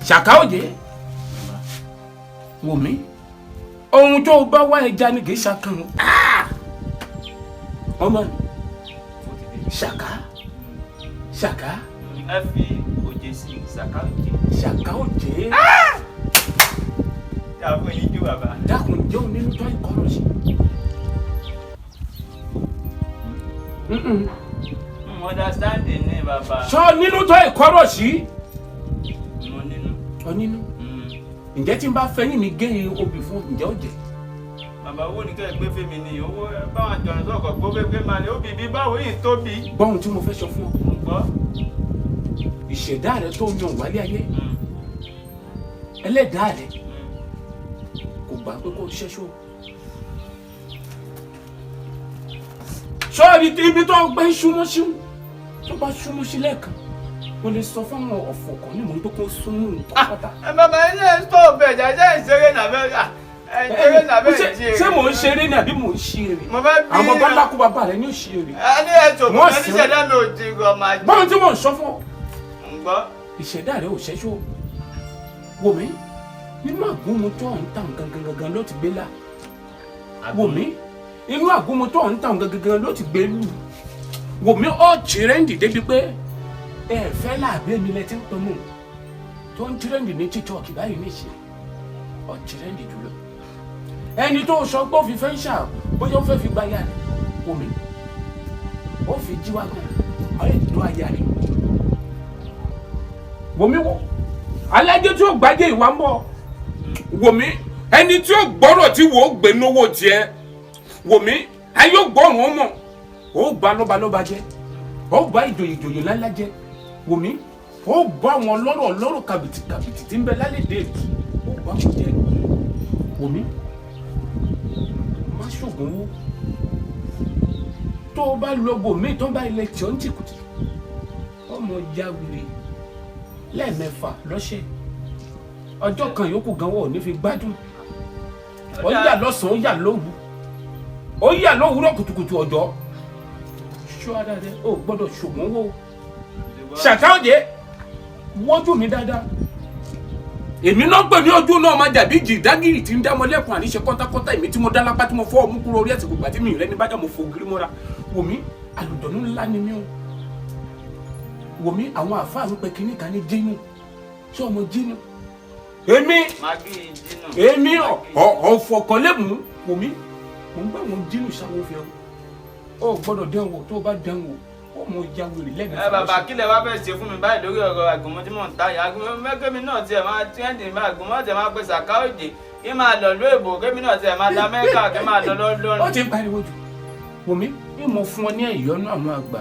ṣàkà òjé wò mí ohun tó bá wá ẹja ni kì í ṣàkàn ọmọ ṣàkà ẹ fi òjé sí Saka òjé. Saka òjé. dàbọ̀ yìí jó bàbá. dákun jẹ́ òun nínú tó ìkọrọ̀ sí. understanding ni bàbá. sọ nínú tó ìkọrọ̀ sí. mo nínú. ọ nínú. ǹjẹ́ tí n bá fẹ́yìn mi gé obì fún ǹjẹ́ ó jẹ́. bàbá owó ní kẹ́ ẹ gbé fèmí ni owó báwọn àjọyọ̀ sọ̀kọ̀ gbó fẹ́ máa ní obì bí báwo yìí tóbi. gbọ́n tí mo fẹ́ sọ fún ọ. gbọ́. ìṣẹ̀dá rẹ tó yan wálé ayé ẹlẹ́dàá rẹ kò gbà pé kó ṣẹ́ṣó. sọ́ọ̀rì ibi tó gbé súnmọ́ sí tó bá súnmọ́ sí lẹ́ẹ̀kan mo lè sọ fún àwọn ọ̀fọ̀ kan ní ìmọ̀ tó kó súnmọ́ nǹkan pátá. bàbá ilé stọọbù ẹ̀jẹ̀ jẹ́ ìṣeré nàbẹ́ ṣé mò ń ṣeré ni àbí mò ń ṣeré? mo fẹ́ bí àwọn bá lákú bàbá rẹ ní òṣèré. ẹni ẹ̀tọ́ kò ní ìṣẹ̀dá mi ò ti rọ̀ máa jẹ́. báwo tí mò ń sọ fún ọ. gbọ́. ìṣẹ̀dá rẹ ò ṣẹ́ṣó wò mí nínú àgúnmu tó ń tàn gangan ló ti gbé là wò mí inú àgúnmu tó ń tàn gangan ló ti gbé lù wò mí ó tìrẹ́ǹdì débi pé ẹ fẹ́ làbẹ́ mi lẹ ti ń pẹ́ mọ́ tó ń tìrẹ́ǹdì ní TikTok báyìí nìṣẹ́ ó tìrẹ́ǹdì jùlọ ẹni tó sọ pé ó fi fẹ́ ṣà bóyá ó fẹ́ fi gba ayá rẹ̀ wò mí ó fi jíwá gan ọ̀rẹ́ tó ayá rẹ̀ wò mí wò alájẹ tí ó gbájẹ ìwà ń bọ̀ wò mí ẹni tí ó gbọ́rọ̀ tí wò ó gbé lówó tiẹ̀ wò mí ayé ó gbọ́rùn ó mọ̀ ó bá lọ́ba jẹ́ ó bá ìjòyè lálá jẹ́ wò mí ó bá àwọn lọ́rọ̀ kàbìtì tí ń bẹ lálẹ́ dé ó bá wọn jẹ́ wò mí má ṣògùn owó tó o bá lọ bò mí tó bá ilẹ̀ tí ó ń tìkùtì ọmọ ya wèrè lẹ́ẹ̀mẹ́fà lọ́sẹ̀ ọjọ́ kan yòókù gan wọ́n ò ní fi gbádùn ó yà lọ́sàn-án ó yà lówùúrọ̀ kùtùkùtù ọjọ́ ṣọ́ ara rẹ ó gbọ́dọ̀ ṣògùn owó Saka òjé wọ́jú mi dáadáa èmi náà pè ní ojú náà máa jàbí jì dágìrì tí ń dá mọ́lẹ́kùn àníṣe kọ́ńtákọ́ńtá èmi tí mo dá lápá tí mo fọ́ ọmú kúrò orí ẹ̀sìn gbogbo àti mi ìrẹ́ni bájà mo fò gírí mọ́ra wò mí àlùdọ̀nù ńlá ni mí o wò mí àwọn àfáà ń pe kinní kan ní jínú ṣé ọmọ jínú èmi ọ̀fọ̀kànlẹ́mù wò mí mò ń bá wọn jínú sáwọ́ fi ọ gbọ́dọ̀ dánwò tó bá dánwò ó mọ ìyá wèrè lẹ́gbẹ̀ẹ́. ẹ bàbá kílẹ̀ wá fẹ́ ṣe fún mi báyìí lórí ọ̀rọ̀ àgùnmọ́ tí mò ń ta yìí àgùnmọ́ mẹ́kẹ́mi náà tiẹ̀ máa tẹ́ǹdì máa àgùnmọ́ tiẹ̀ máa pe Saka òjè kí máa lọ ló èbò kémi náà tiẹ̀ máa da mẹ́kà kí máa lọ lọ́dún. ó ti ń pariwo jù wò mí bí mo fún ọ ní ẹ̀yọ́nú àwọn àgbà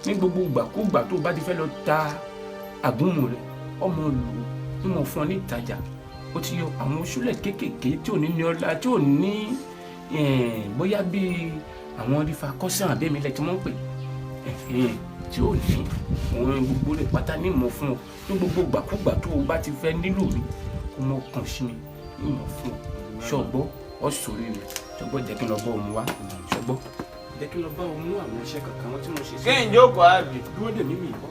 ní gbogbo ìgbàkúgbà tó bá ti fẹ́ lọ ta àgúnmu rẹ ọmọ lù ú bí mo fún ọ ní ìtajà ó ti yọ àwọn oṣúlẹ̀ kéékèèké tí ò ní ní ọlá tí ò ní bóyá bíi àwọn rífa kọ́sán àbẹ́milẹ̀ tí wọ́n ń pè tí ò ní òun gbogbo rẹ̀ pátá ní ìmọ̀ fún ọ ní gbogbo ìgbàkúgbà tó o bá ti fẹ́ nílò mi kó mọ̀ kàn sí mi ní ìmọ̀ fún ọ ṣọgbọ́ ọ̀ṣọ́rí rẹ̀ ṣọgbọ́ jẹ́ kí n lọ bọ́ òun wá ṣọgbọ́ jẹ́ kí n lọ bá òun mú àwọn iṣẹ́ kankan wọn tí mo ṣe sí. kí n jókòó àbí. dúró dè mí mi ìbọn.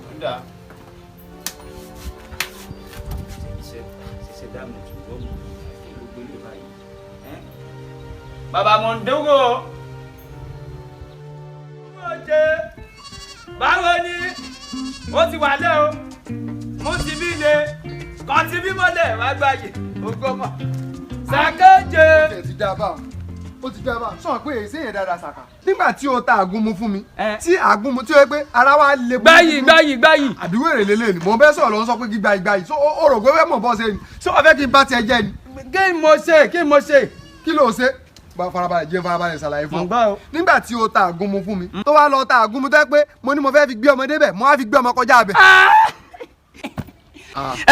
bàbá mo ń dúró. báwo ni ó ti wà lẹ́ o mo ti bí le kàn ti bí mọ́lẹ̀ wá gbàyè ògbómọ. Saka òjè. ó ti dá a bá ó ti dá a bá sọ pé èsì yẹn dáadáa Saka. nígbà tí o ta àgúnmu fún mi tí àgúnmu tí o yẹ pé ara wa lè. gbáyì. àbí wèrè lélẹ̀ ni mo bẹ́ẹ̀ sọ̀rọ̀ ló ń sọ pé kí gbáyì so o rò pé fẹ́ mọ̀ bọ́ ṣe ni so o fẹ́ kí n bá tiẹ̀ jẹ́ ni. kí mo ṣe. kí ló ṣe farabalẹ̀ ṣàlàyé fún ọ. nígbà tí o ta àgúnmu fún mi tó wá lọ ta àgúnmu tó yẹ pé mo ní mo fẹ́ fi gbé ọmọ débẹ̀ mo wá fi gbé ọmọ kọjá bẹ̀.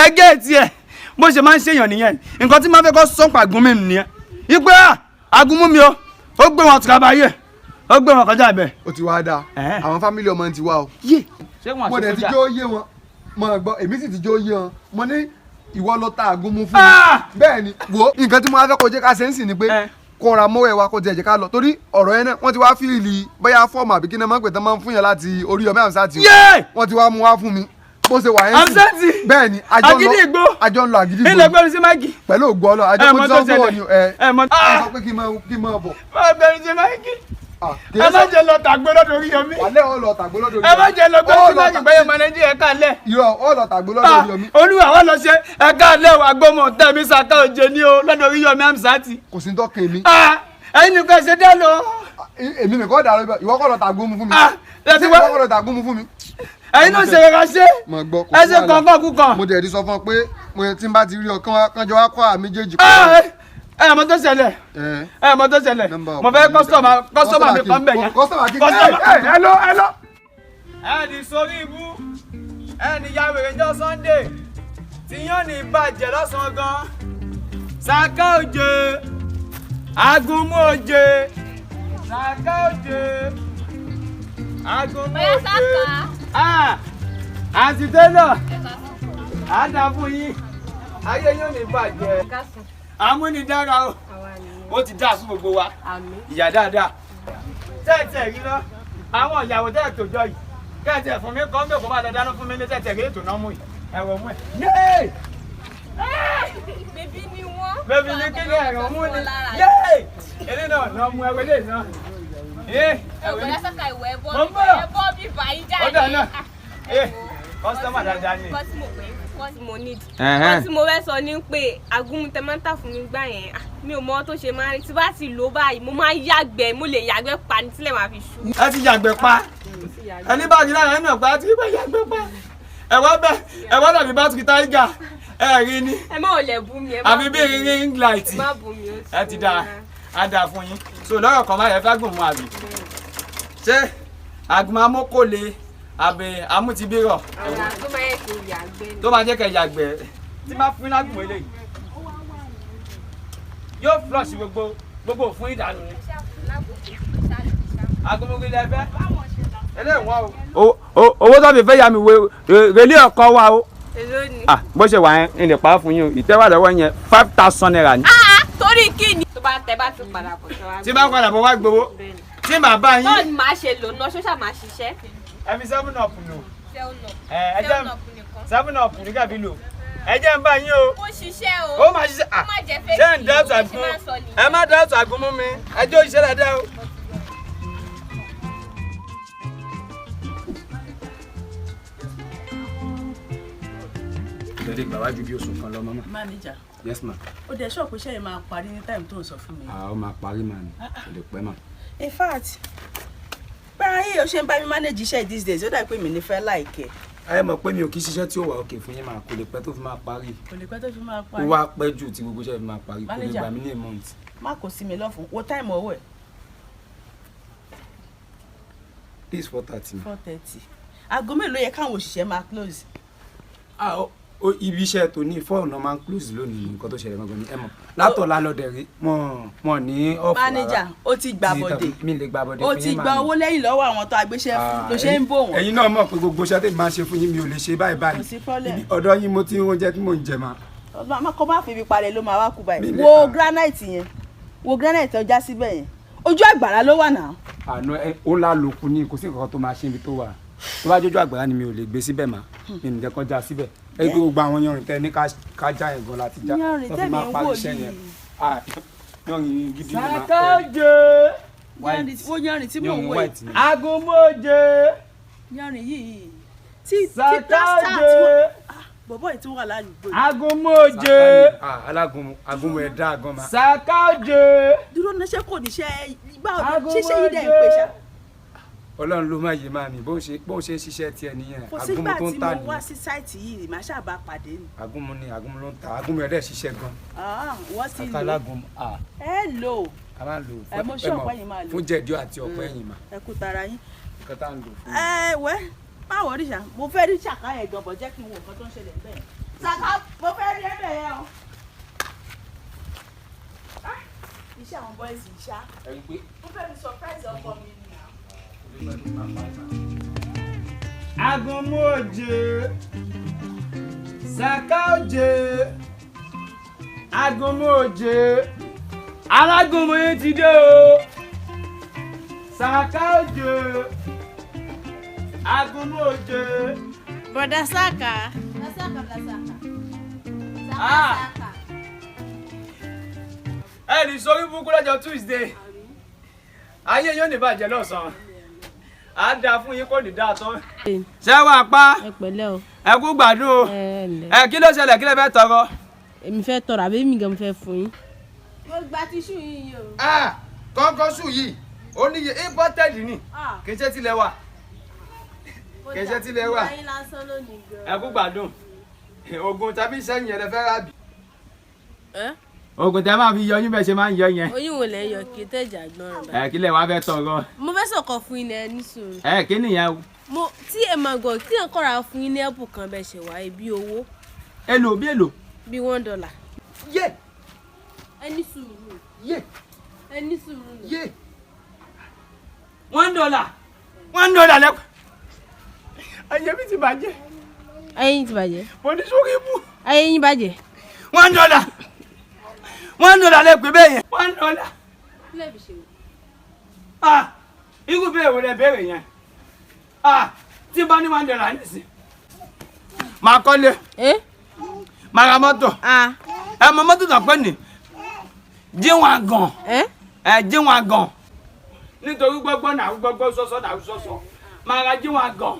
ẹgẹ́ tiẹ̀ bó ṣe máa ń ṣèyàn nìyẹn nǹkan tí máa fẹ́ kọ́ sọ́pà àgúnmu mi nìyẹn ipe àgúnmu mi ó gbé wọn tìkábàáyé ó gbé wọn kọjá bẹ̀. ó ti wá dáa àwọn fámílì ọmọ ti wá o. mo dẹ̀ ti jó yé wọn mo gbọ́ èmi sì ti jó yé wọn mo ní ìwọ lọ ta àgúnmu fún mi bẹ́ẹ̀ ni wo nǹkan tí mo wá fẹ́ kó jẹ́ ká ṣe ń sìn ni pé kó ra mọ́wẹ́ wa kó tiẹ̀ jẹ́ ká lọ torí ọ̀rọ̀ yẹn náà wọ́n ti wá fíìlì bóyá fọ́ọ̀mù àbí kí ni wọ́n pè tán máa ń fún yàn láti Oríyọmí Hamzat wọ́n ti wá mú wá fún mi bó ṣe wà yẹn sí bẹ́ẹ̀ ni àjọ ń lọ Àgídìgbò ilẹ̀ gbẹ́rù sí máìkì pẹ̀lú ògbó ọlọ́ àjọ kó ti sọ fún ọ ni ẹ sọ pé kí n máa bọ̀. gbẹ́rù sí máìkì ẹ má jẹ́ lọ tàgbé lọ́dọ̀ Oríyọmí. wàlẹ́ ọ lọ tàgbé lọ́dọ̀ Oríyọmí. ẹ má jẹ́ lọ gbẹ́rù sí máìkì bẹ́ẹ̀ mọ Nàìjíríà ẹ̀ka lẹ̀. irọ́ ọ lọ tàgbé lọ́dọ̀ Oríyọmí. olúwa wọn lọ ṣe ẹ̀ka lẹ̀ wà gbọ́mọ̀ tẹ̀mí Saka òjè ní o lọ́dọ̀ Oríyọmí Hamzat. kò sí tọ́kẹ́ mi. ẹ̀yin nìkan ṣe dá lọ. èmi nìkan dà lọ ìwọ kọ́ lọ tàgbó mu fún mi. ìwọ kọ́ lọ tàgbó mu fún mi. ẹ̀yin náà ṣe kẹ́kẹ́ ṣe ẹ ṣe kọ̀ọ̀kan kúkan. mo dẹ̀ ti sọ fún ọ pé tí n bá ti rí ọ kánjọ wá kọ́ àmì méjèèjì. ẹ mọ tó ṣẹlẹ̀ mo fẹ́ kọ́sọ́mà mi kan bẹ̀ yẹn. kọ́sọ́mà kí ẹ lọ. ẹ ní sórí ibú ẹ ní ya wèrè jọ Sunday tí yóò ní bàjẹ́ lọ́sàn-án gan. Saka òjè àgúnmu òjè Saka òjè àgúnmu òjè àǹtí tẹ́lọ̀ àdá fún yín ayé yóò ní bàjẹ́ amúnidára ó ti dá fún gbogbo wa ìyá dáadáa tẹ́ẹ̀tẹ̀ rí lọ àwọn ìyàwó tẹ́ẹ̀ tó jọ yìí kẹ́ẹ̀tẹ̀ fún mi kọ́ ń bẹ̀ kó bá lọ dáná fún mi ní tẹ́ẹ̀tẹ̀ rí ètò náà mú yìí ẹ̀wọ̀ mú ẹ̀. bébí ni wọ́n. bébí ni kí ni ẹ̀rọ mú ni eré náà lọ mú ẹwẹ́ lè náà. ọ̀gbọ́n Saka ìwọ ẹ̀bọ́ bíbá yìí jáde. ó dáná kọ́sítọ́mà dáadáa ni. What mo need. What mo fẹ́ sọ ni pé àgúnmu tẹ máa ń tà fún mi gbà yẹn mi ò mọ tó ṣe máa ń tí bá ti lò báyìí mo máa ń yàgbẹ́ mo lè yàgbẹ́ pa ní tílẹ̀ máa fi ṣú. ẹ ti yàgbẹ́ pa ẹni bá ti lára ẹni ọ̀pá ti bá yàgbẹ́ pa ẹ̀wọ́ dàbí bátìrì táìgà ẹ rí ni. ẹ má ò lẹ̀ bú mi. àbí bí ring light má bú mi ó ti. ẹ ti dáa á dáa fún yín so lọ́rọ̀ kan máa yẹ fẹ́ gùn mú àbí. ṣé àgùnmọ̀ amókòlè àbẹ̀ amútibírọ̀ tó máa yẹ kí n yàgbẹ́. tó máa jẹ́ kẹ́ yàgbẹ́ tí máa fún lágùnmọ̀ eléyìí yóò flush gbogbo fún ìdànù ni. àgùnmọ̀ ilẹ̀ ẹ̀fẹ́ eléwọ̀n o. owó tó fi fẹ́ yà mí relé ọkọ wa o. èló ni. bó ṣe wà yẹn ń lè pa á fún yín o ìtẹ́wà lọ́wọ́ yẹn 5,000 naira ni. torí kí ni. tó bá tẹ bá tún padà bọ̀ tó wá. tí bá padà bọ̀ wá gbowó tí màá bá yín. bọ́ọ̀ ni màá ṣe lò náà ṣóṣà máa ṣiṣẹ́. ẹ fi 7 up lò. 7 up. ẹ jẹ́ 7 up ní kàbí lò ẹ jẹ́ ń bá yín o. mo ṣiṣẹ́ o. Ó máa ṣiṣẹ́. Ó má jẹ́ fake. Ṣé ń dẹ́tù àgún? Ẹ má dẹ́tù àgún mú mi. Ẹ jó iṣẹ́ dáadáa o. Lẹ́dí gbà wájú bí oṣù kan lọ mọ́mọ́. Manager. Yes ma. Ó dẹ̀ ṣọ́ọ̀pù iṣẹ́ yìí máa parí ní time tó ń sọ fún mi. Ó máa parí mà ní. Kò lè pẹ́ mà. In fact, báyìí o ṣe ń bá mi manage iṣẹ́ these days, ó dà pé mi ní fẹ́ láìkẹ́. Ẹ mọ̀ pé mi ò kí ṣiṣẹ́ tí ó wà òkè fún yín mà, kò lè pẹ́ tó fi máa parí. Kò lè pẹ́ tó fi máa Ó parí. wá pẹ́ jù tí gbogbo iṣẹ́ fi máa parí. Kò lè Manager. gbà mí ní a month. Má kò sí mi lọ́fun, wo time owó ẹ̀. This is 4:30. 4:30. Aago mélòó yẹ káwọn òṣìṣẹ́ máa close? Ibi iṣẹ́ tó ní fọ́ọ̀nù máa ń close lónìí nǹkan tó ṣẹlẹ̀ gangan ni ẹ mọ̀. Látọ̀lá lọ́dẹ̀ rí wọn ní ọ̀fọ̀ rárá. Manager, ó ti gba bọ̀dẹ̀. Mi lè gba bọ̀dẹ̀ Ó fún ti yín gba owó lẹ́yìn lọ́wọ́ àwọn tó agbéṣẹ́ fún ló ṣe ń bò wọ́n. Ẹ̀yin náà mọ̀ pé gbogbo iṣẹ́ tí màá ṣe fún yín mi ò lè ṣe báyìí báyìí. Kò sí problem. Ọ̀dọ̀ yín mo ti ń oúnjẹ tí mò ń jẹ mà. Kọ́ bá fi ibi parẹ́ ló máa wá kú báyìí. Mi lè Wo ta. granite yẹn, wo granite ọjà síbẹ̀ yẹn. Ojú àgbàrá ló wà náà. Àná ó ńlá lòkù ni kò sí nǹkan tó máa ṣe ibi tó wà. Tó bá jójú àgbàrá ni mi ò lè gbé síbẹ̀ mà. Mi ò ní jẹ́ kó já síbẹ̀. Ẹ gbé gbogbo àwọn yanrìn tẹ ní ká já yẹn gan láti já. Yanrìn Tó fi tẹ́mi máa ń parí wò iṣẹ́ yìí. yẹn. Yanrìn gidi ni mà. Sakaje. Wo yanrìn tí mò ń Yanrìn wò yìí. white ni. Agunmoje. Yanrìn yìí. Tí Sakaje. bọ̀bọ̀ yìí tí wọ́n wà ládùúgbò yìí. Agunmoje. Agunmu ẹ̀dá gan ma. Sakaje. Dúró náà ṣé kò ní ṣe báwo ṣíṣe yìí dẹ̀ ń pè ṣá. Ọlọ́run ló máa yé máa mi bó ṣe ń ṣiṣẹ́ tiẹ̀ nìyẹn. Kò Agunmu sígbà tó tí ń tà mo wá ní. sí sáìtì yìí màá ṣàbá pàdé ni. Agunmu ló ń tà. Agunmu ẹ̀dẹ̀ ṣiṣẹ́ gan. Wọ́n ti Saka lò. lágunmu. Ẹ lò. A máa ń lò Ẹ mọ̀ ṣé ọ̀pọ̀ yìí máa lò. fún jẹ̀díò àti ọ̀pọ̀ ẹ̀yìn mà. Ẹ kú tara yín. Nǹkan tá à ń lò fún. Wẹ́ báwo rí ṣá mo fẹ́ rí ṣàká yẹn gan bọ̀ jẹ́ kí n wo nǹkan tó ń ṣẹlẹ̀ bẹ́ẹ̀. Saka mo fẹ́ rí ẹ̀bẹ̀ yẹn o. Iṣẹ́ àwọn bọ́ìsì ṣá. Mo fẹ́ mi surprise ọkọ mi ni. Agunmoje. Sakaje. Agunmoje. Alágúnmu ti dé o. Sakaje. Agunmoje. Boda Saka. Ah. Ẹ ní sórí burúkú lọ́jọ́ Tuesday. Ayé yóò ní bàjẹ́ lọ́sàn-án. À á dáa fún yín kò ní dáa tán. Ṣé wàá pa? Ẹ pẹ̀lẹ́ o. Ẹ kú gbádùn o. Ẹ Kí ló ṣẹlẹ̀ kí lẹ fẹ́ tọrọ? èmi fẹ́ tọrọ àbí mi gan fẹ́ fún yín. Mo gba tíṣù yìí o. Kọ́ńkọ́ sùn yìí ó níye imported ni kì í ṣe tilẹ̀ wà. Kì í ṣe tilẹ̀ wà. Ayé lásán lónìí gan. Ẹ kú gbádùn. Oògùn tàbí sẹ́yìn yẹn lè fẹ́ rà bì. Oògùn tẹ máa fi yọ yín bẹ́ẹ̀ ṣe máa ń yọ yẹn. Oyún wo lẹ ń yọ kí tẹ̀jà gbọ́n rẹ̀. Kí lẹ wá fẹ́ tọrọ? Mo fẹ́ sọ̀kọ̀ fún yín ní sùúrù. Kí nìyẹn o? Tí ẹ máa gbọ́ tí ẹ kọ́ra fún yín ní ẹ̀bùn kan bẹ́ẹ̀ ṣe wáyé bí owó. Èlò bí èlò? Bí $1. Yé Ẹ ní sùúrù. yé Ẹ ní sùúrù. yé. $1. $1 lẹ́kọ̀ọ́. Ayé mi ti bàjẹ́. Ayé yín ti bàjẹ́. Mo ní sórí ibú. Ayé yín bàjẹ́. $1. $1 lẹ́kọ̀ọ́ bẹ́ẹ̀ yẹn. $1. Kí lẹ fi ṣe wò? Irú bẹ́ẹ̀ wo lẹ béèrè yẹn? Tí bá ní $1 nísìn. Màá kọ́lé. Màá ra mọ́tò. Ẹ mọ mọ́tò tó pẹ́ ní. Jíwọ̀n gan. Jíwọ̀n gan. Nítorí gbọ́gbọ́ náà gbọ́gbọ́ sọ́sọ́ náà sọ́sọ́. Màá ra jíwọ̀n gan.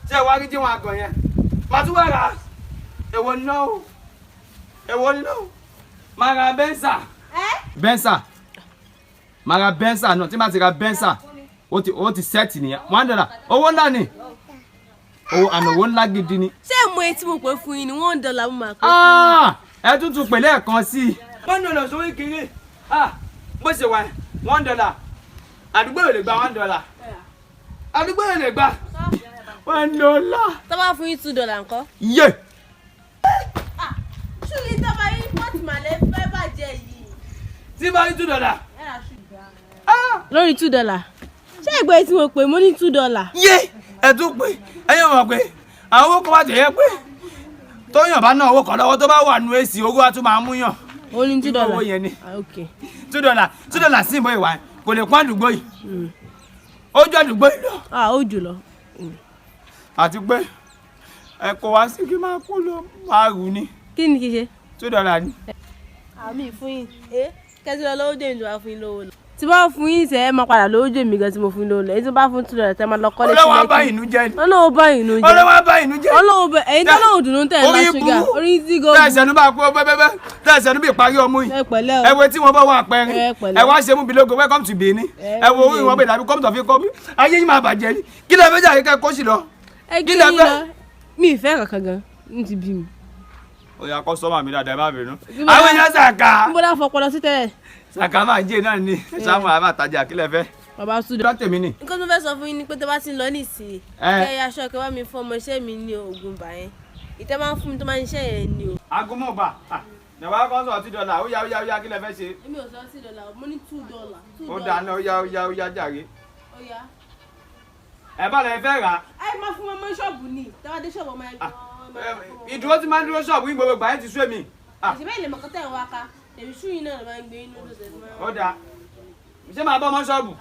Ṣé wàá rí jíwọ̀n gan yẹn? Màá tún wá ra. Èwo ni náà o? Èwo ni náà o? Màá ra bẹ́ńsà. Bẹ́ńsà. Màá ra bẹ́ńsà náà tí màá ti ra bẹ́ńsà. Ó ti sẹ́ẹ̀tì nìyẹn. $1. Owó ńlá ni. Owó ńlá gidi ni. Ṣé mo etí mo pè fún yín ni $1 mo máa pè fún yín? Ẹ tún tún pèlè ẹ̀kan sí i. $1 sórí kiri. Bó ṣe wà $1. Àdúgbò yóò lè gba $1. Àdúgbò yóò lè gba $1. Tó bá fún yín $2 ńkọ́? Yé. Ṣùgbọ́n tó bá yín pọ́ọ̀tì màlẹ́ fẹ́ bàjẹ́ yìí. Tí bá rí $2. Lórí $2. Ṣé ìgbà tí mo pè mo ní $2? Yé. Ẹ tún pé ẹyẹ mọ̀ pé àwọn owó kan wá tẹ̀yẹ pé tóyàn bá ná owó kan lọ́wọ́ tó bá wà nù èsì owó wa tún máa mú yàn. Ó ní $2. Owó yẹn ni. Okay. $2 sí ìbọn ìwà kò lè pọ́n àdúgbò yìí. Ó jọ àdúgbò yìí lọ. Ó jù lọ. Àti pé ẹ kò wá sí kí máa kó lọ máa rù ni. Kí ni kí ṣe? $2 ni. àmì fún yín kẹ́sì lọ lówó dé ìjọba fún yín lówó lọ. tí bá fún yín sẹ́ ẹ máa padà lówó dé mi gan tí mo fún yín lówó lọ èyí tí bá fún $2 tẹ́ máa lọ kọ́lé sílẹ̀ kí. ọlọ́wọ́ bá ìnú jẹ́ ni. ọlọ́wọ́ bá ìnú jẹ́. ọlọ́wọ́ bá ìnú jẹ́. ọlọ́wọ́ bẹ ẹ̀yin tó lọ́wọ́ dùnú tẹ̀ ńlá ṣúgà orí tí gò. tẹ̀sẹ̀nu bá kú bẹ́bẹ́bẹ́ tẹ̀sẹ̀nu bí ìparí ọmú yìí. ẹ wo tí wọ́n bá wà pẹ́rin ẹ wá ṣe mú bi lógo welcome to Benin ẹ wo orí wọn bẹ dàbí come to fi kọ́ mi ayé yìí máa bàjẹ́ ni kí lè fẹ́ jà kíkẹ́ kó sì lọ. kí lè fẹ́ mi ìfẹ́ kankan gan n ti bí mi. ó yá kọ́ sọ́mà mi dáadáa ẹ má bínú. àwọn èèyàn Saka. n bọ́dá fọpọlọ sí tẹ́lẹ̀. Saka máa jẹ́ náà ni sáwọn àbá àtajà kí lè fẹ́. bàbá Túndé. dọ́tẹ̀ mi ni. nǹkan tó fẹ́ sọ fún yín ni pé tó bá ti ń lọ nísìnyí kẹ́ ẹ aṣọ kẹ́ wá mi fún ọmọ iṣẹ́ mi ní oògùn bà yẹn ìtẹ́ máa ń fún mi tó máa ń ṣe yẹn ni o. agúnmọ̀ba nàwa kọ́ sọ̀ $2 ó yá kí lè fẹ́ ṣe. èmi ò sọ $2 mo ní $2. ó dáná ó yá jàre. ó yá. ẹ bá lè fẹ́ rà. ẹ máa fún ọmọ ṣọ́ọ̀bù ni tẹ́wọ́ dé ṣọ́ọ̀bù ọmọ ẹgbẹ́. ìdúró tí máa ń dúró ṣọ́ọ̀bù yín gbogbo gbà yẹn ti sú èmi. àṣìbẹ́ ilé mọ̀kọ́tà ẹ̀ wá ká èmi ṣú yìí náà ló máa ń gbé inú lóṣèlú tí wọ́n. ó dáa ṣé máa bọ́ ọmọ ṣọ́ọ̀bù.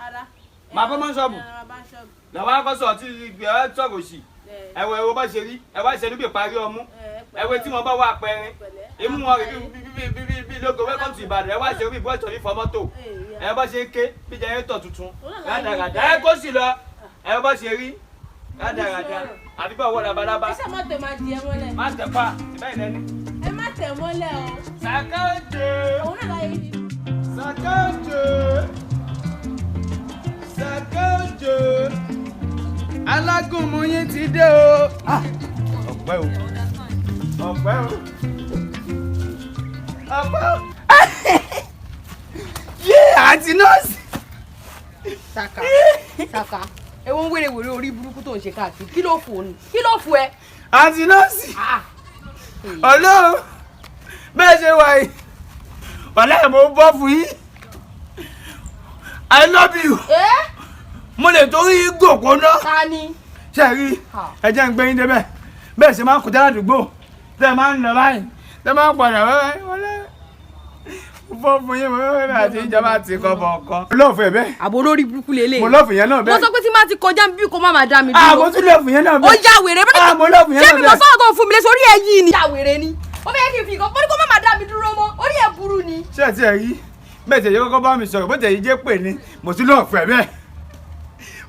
máa bọ́ ọmọ ṣọ́ọ̀bù. làwọn akọ́sọ̀ tí ẹ sọ̀rọ̀ sí ẹ̀wọ̀ bá ṣe rí ẹ̀wọ̀ ṣe níbi ìparí ọmú ẹ̀wọ̀ tí wọ́n bá wà pẹ́rin imú wọn rí bí lógo welcome to Ìbàdàn ẹ̀wọ̀ ṣe rí bí bọ́ọ̀tọ̀ ní fọmọ́tò ẹ̀wọ̀ bá ṣe ké bí jẹ́rẹ́tọ̀ tuntun rádaràdà ẹ̀ kó sì lọ ẹ̀wọ̀ bá ṣe rí rádaràdà àbí bá wọ́n labalábá. ẹ ṣàmọ́ tẹ̀ máa di ẹ mọ́lẹ̀. má tẹ̀ pa ìbẹ́ẹ̀ lẹ́ni. ẹ má tẹ̀ mọ́lẹ̀ o. Saka òjò. òun náà láyé ní. Saka òjò. Saka òjò. Alágúnmu yín ti dé o. ọ̀pẹ́ o. ọ̀pẹ́ o. ọ̀pẹ́ o. yé àǹtí nọ́ọ̀sì. Saka ewo ń wèrè orí burúkú tó ń ṣe káàkiri kí ló fò ní kí ló fò ẹ. àǹtí nọ́ọ̀sì. Ọlọ́run bẹ́ẹ̀ ṣe wà yìí wàlẹ́ mo bọ́ fún yín I love you mo lè torí gòkó náà ta ni. ṣe rí ẹ jẹ́ ń gbé yín débẹ̀ bẹ́ẹ̀ ṣe máa ń kọjá ládùúgbò tẹ́ ẹ máa ń lọ báyìí tẹ́ ẹ máa ń padà wẹ́wẹ́ wọlé mo bọ́ fún yín mo wẹ́wẹ́ àti ìjọba ti kọ́ bọ̀ ọ̀kan. mo lọ́ọ̀fù ẹ̀ bẹ́ẹ̀. àbò olórí burúkú lélẹ̀. mo lọ́ọ̀fù yẹn náà bẹ́ẹ̀. mo sọ pé tí máa ti kọjá bí kò má máa dá mi dúró. mo tún lọ́ọ̀fù yẹn náà bẹ́ẹ̀. ó já wèrè bẹ́ẹ̀. mo lọ́ọ̀fù yẹn náà bẹ́ẹ̀. ṣé mi lọ sọ́ọ̀ tó fún mi lé sórí ẹ̀ yìí ni. já wèrè ni ó fẹ́ kí n fi ìkan mo ní kó má máa dá mi dúró mọ́ orí ẹ̀ burú ni. ṣé ẹ ti ẹ̀ rí bẹ́ẹ̀ tẹ̀yẹ kọ́kọ́ bá mi sọ̀rọ̀ bó tẹ̀yẹ jẹ́ pè ní mo tún lọ́ọ̀fù ẹ̀ bẹ́ẹ̀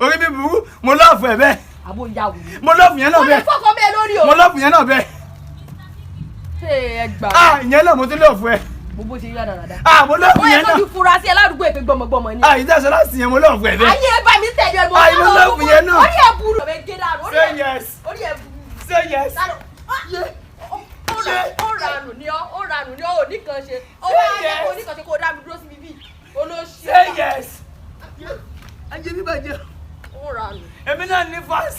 orí mi burú mo lọ́ọ̀fù ẹ̀ bẹ́ẹ̀. àbò ìyá wèrè. mo lọ́ọ̀fù yẹn náà bẹ́ẹ̀. mo lè fọkàn bẹ́ẹ̀ lórí o. mo lọ́ọ̀fù yẹn náà bẹ́ẹ̀. ṣé ẹ gbà. ìyẹn náà mo tún lọ́ọ̀fù ẹ̀. gbogbo ṣe yára dáadáa. mo lọ́ọ̀fù yẹn náà. ó yẹ kó ti fura sí ẹ ládùúgbò èpè gbọmọgbọmọ ni. ìdáṣọ láti yẹn mo lọ́ọ̀fù ẹ̀ bẹ́ẹ̀. ayé ẹ bá mi tẹ̀lé ẹ mo lọ́ọ̀fù yẹn náà. orí ẹ burú. say yes. orí ẹ burú. say yes. ó ranù ní ọ ò ní kan ṣe ó wá ní kò ní kan ṣe kó dá mi dúró síbi bíi olóṣèlú. say yes. ajé mi bàjẹ́. ó ranù. èmi náà ní fans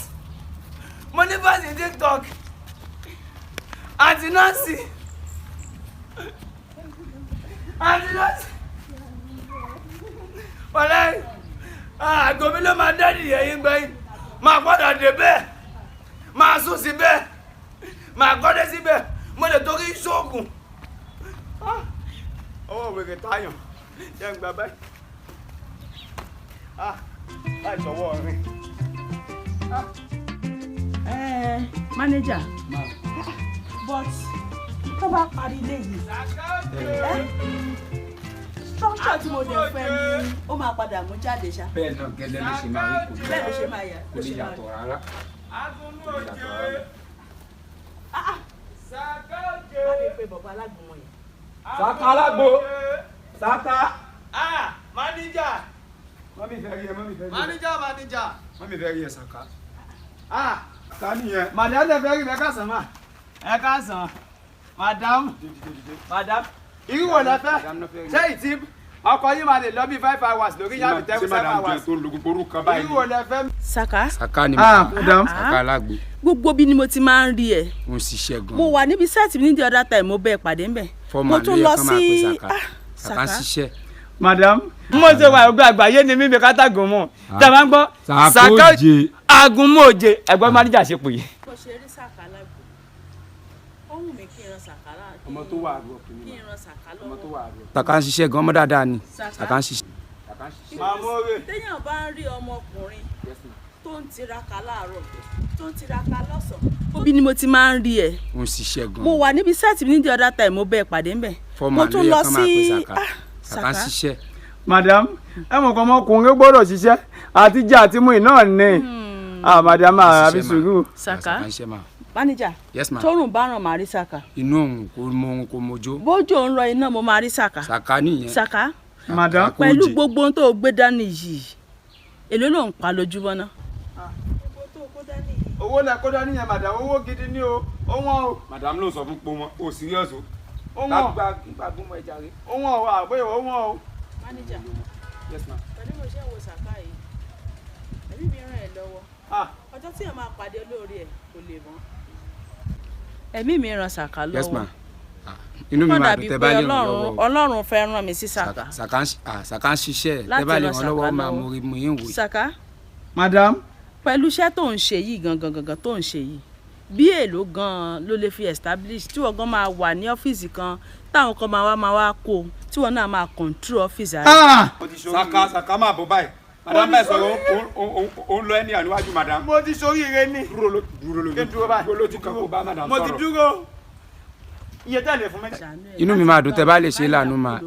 mo ní fans ní TikTok àǹtí Nancy àǹtí Nancy wọlé àgọ́ mi ló máa dẹ́rì ẹ̀yìn gbẹ̀yìn máa padà dé bẹ́ẹ̀ máa sùn sí bẹ́ẹ̀ máa kọ́dé sí bẹ́ẹ̀ mo lè torí ṣoògùn ọwọ́ wèrè táyàn jẹ́ ń gbà báyìí láì sọ̀wọ́ rìn. Manager but tó bá parí ilé yìí structure tí mo dẹ̀ fẹ́ ni ó máa padà mú jáde ṣá. bẹ́ẹ̀ náà gẹ́lẹ́ ló ṣe máa rí bẹ́ẹ̀ ló ṣe máa yà kò lè yàtọ̀ rárá. má lè pe bàbá alágbọ̀n yẹn. Saka alágbo Saka. Manager. mọ́mí fẹ́ rí ẹ mọ́mí fẹ́ rí ẹ. Manager. mọ́mí fẹ́ rí ẹ Saka. Saka nìyẹn. Madam tẹ fẹ́ rí ẹ káàsán mà. Ẹ káàsán. Madam. Irú wo lẹ fẹ́? Ṣé ìtì ọkọ yìí máa lè lọ bí 5 hours lórí yàrá ìtẹ́kùn 7 hours? tó lo gbogbo orúkọ báyìí. Irú wo lẹ fẹ́? Saka. Saka ni madam. Saka alágbo. gbogbo bí ni mo ti máa ń rí ẹ. mo ń ṣiṣẹ́ gan. mo wà níbi sẹ́ẹ̀tì ní the other time mo bẹ́ẹ̀ pàdé ńbẹ̀. mo tún lọ sí Saka ń ṣiṣẹ́. Madam mo ṣe wà ọgbà àgbáyé ni mímí kátàgùn mọ tẹ máa ń gbọ́ Saka agunmọ̀ọ́jẹ ẹ̀gbọ́n manager ṣe pè é. bó ṣe rí Saka lágbo ó wù mí kí n ran Saka lágbo. ọmọ tó wà àrùn kí n ran Saka lọ́wọ́. ọmọ tó wà àrùn. Saka ń ṣiṣẹ́ gan ọmọ dáadáa ni Saka ń ṣiṣẹ́. Mamore. téèyàn bá ń rí ọmọkùnrin tó ń tiraka láàárọ̀ tó ń tiraka lọ́sàn-án. Bí ni mo ti máa ń rí ẹ. Ó ń ṣiṣẹ́ gan. Mo wà níbi sẹ́ẹ̀tì mi ní the other time mo bẹ́ẹ̀ pàdé ń bẹ̀. Mo tún lọ sí Saka ń ṣiṣẹ́. Madam, ẹ mọ̀ kọ́ ọmọkùnrin gbọ́dọ̀ ṣiṣẹ́ àti jẹ́ àti mú iná ní. Madam, àbí sùúrù. Saka. Ma. Manager. Yes, ma. Tórùn bá ràn máa rí Saka. Inú òun kò mọ ohun kò mojó. Bójò ń rọ iná mo máa rí Saka. Saka nìyẹn. Saka. Madam. Pẹ̀lú gbogbo ohun tó gbé dání yìí, èló ló ń pa lójúmọ́ ná. Owó lẹ kó dání yẹn, madam, owó gidi ni o. Ó wọ́n o. Madam ló sọ fún pé wọn ò serious o. Ó wọ́n. Gbà gbọ́mọ ẹja rẹ. Ó wọ́n o, àbóyè ó wọ́n o. Manager. Yes, ma. Pẹ̀lú mo ṣe ń wo Saka yìí, ẹ̀mí mi ràn ẹ́ lọ́wọ́. Ọjọ́ tí èèyàn máa pàdé olóore ẹ̀ kò lè mọ́. Ẹ̀mí mi ràn Saka lọ́wọ́. Yes, ma. Inú mi máa dùn tẹ́ bá lè ràn lọ́wọ́. Ọlọ́run fẹ́ ràn mí sí Saka. Saka ń ṣiṣẹ́ tẹ́ bá lè ràn lọ́wọ́ máa mú yín wò. Saka. Madam. Pẹ̀lú iṣẹ́ tó ń ṣe yìí gangan tó ń ṣe yìí, bí èlò gan-an ló lè fi establish tí wọ́n gan máa wà ní ọ́fíìsì kan táwọn kan máa wá kó tí wọ́n náà máa control ọ́fíìsì rẹ̀. Saka máa bọ̀ báyìí. Madam bẹ́ẹ̀ sọ̀rọ̀ ó ń lọ ẹni àníwájú madam. Mo ti soríire ní. Dúró lójú kan kó bá madam sọ̀rọ̀. Mo ti dúró. Iye tẹ́lẹ̀ fún mi. Inú mi máa dùn tẹ́ bá lè ṣe lánàá máa.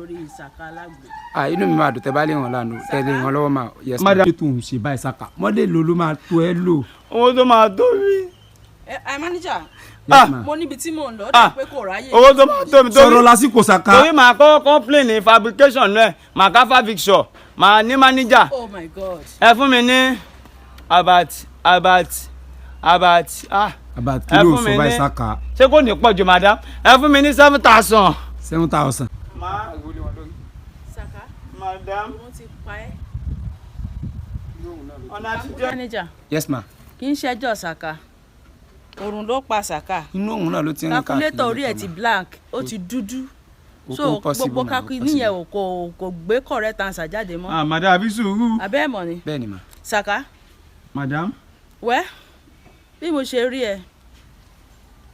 Inú mi máa dùn tẹ́ bá lè ràn lánàá tẹ́ lè ràn lọ́wọ́ máa. Yes, madam. Kí tó ń ṣe báyìí Saka mọ́dé ló máa tó ẹ lò. Owó tó máa tó mi. Manager. Mo níbi tí mò ń lọ dé pé kò ráyè. Owó tó máa tó mi. Sọ̀rọ̀ lásìkò Saka. Torí màá kọ́ complain fabrication náà màá ká fabrication màá ní manager. Oh my God. Ẹ fún mi ní about kí ló sọ báyìí Saka. Ṣé kò ní pọ̀ jù madam? Ẹ fún mi ní 7,000. 7,000. Saka. Madam. Mo ti pa ẹ́. Ọ̀nà àtijọ́. Manager. Yes, ma. Kì í ṣẹjọ́ Saka. Òrùn ló pa Saka. Inú òun náà ló ti rìn káàkiri. Calculator orí ẹ̀ ti blank ó ti dúdú. So gbogbo calculator yẹn kò gbé correct answer jáde mọ́. Madam àbí sùúrù. Abẹ́ ẹ̀ mọ̀ ni. Bẹ́ẹ̀ ni ma. Saka. Madam. Wẹ́ bí mo ṣe rí ẹ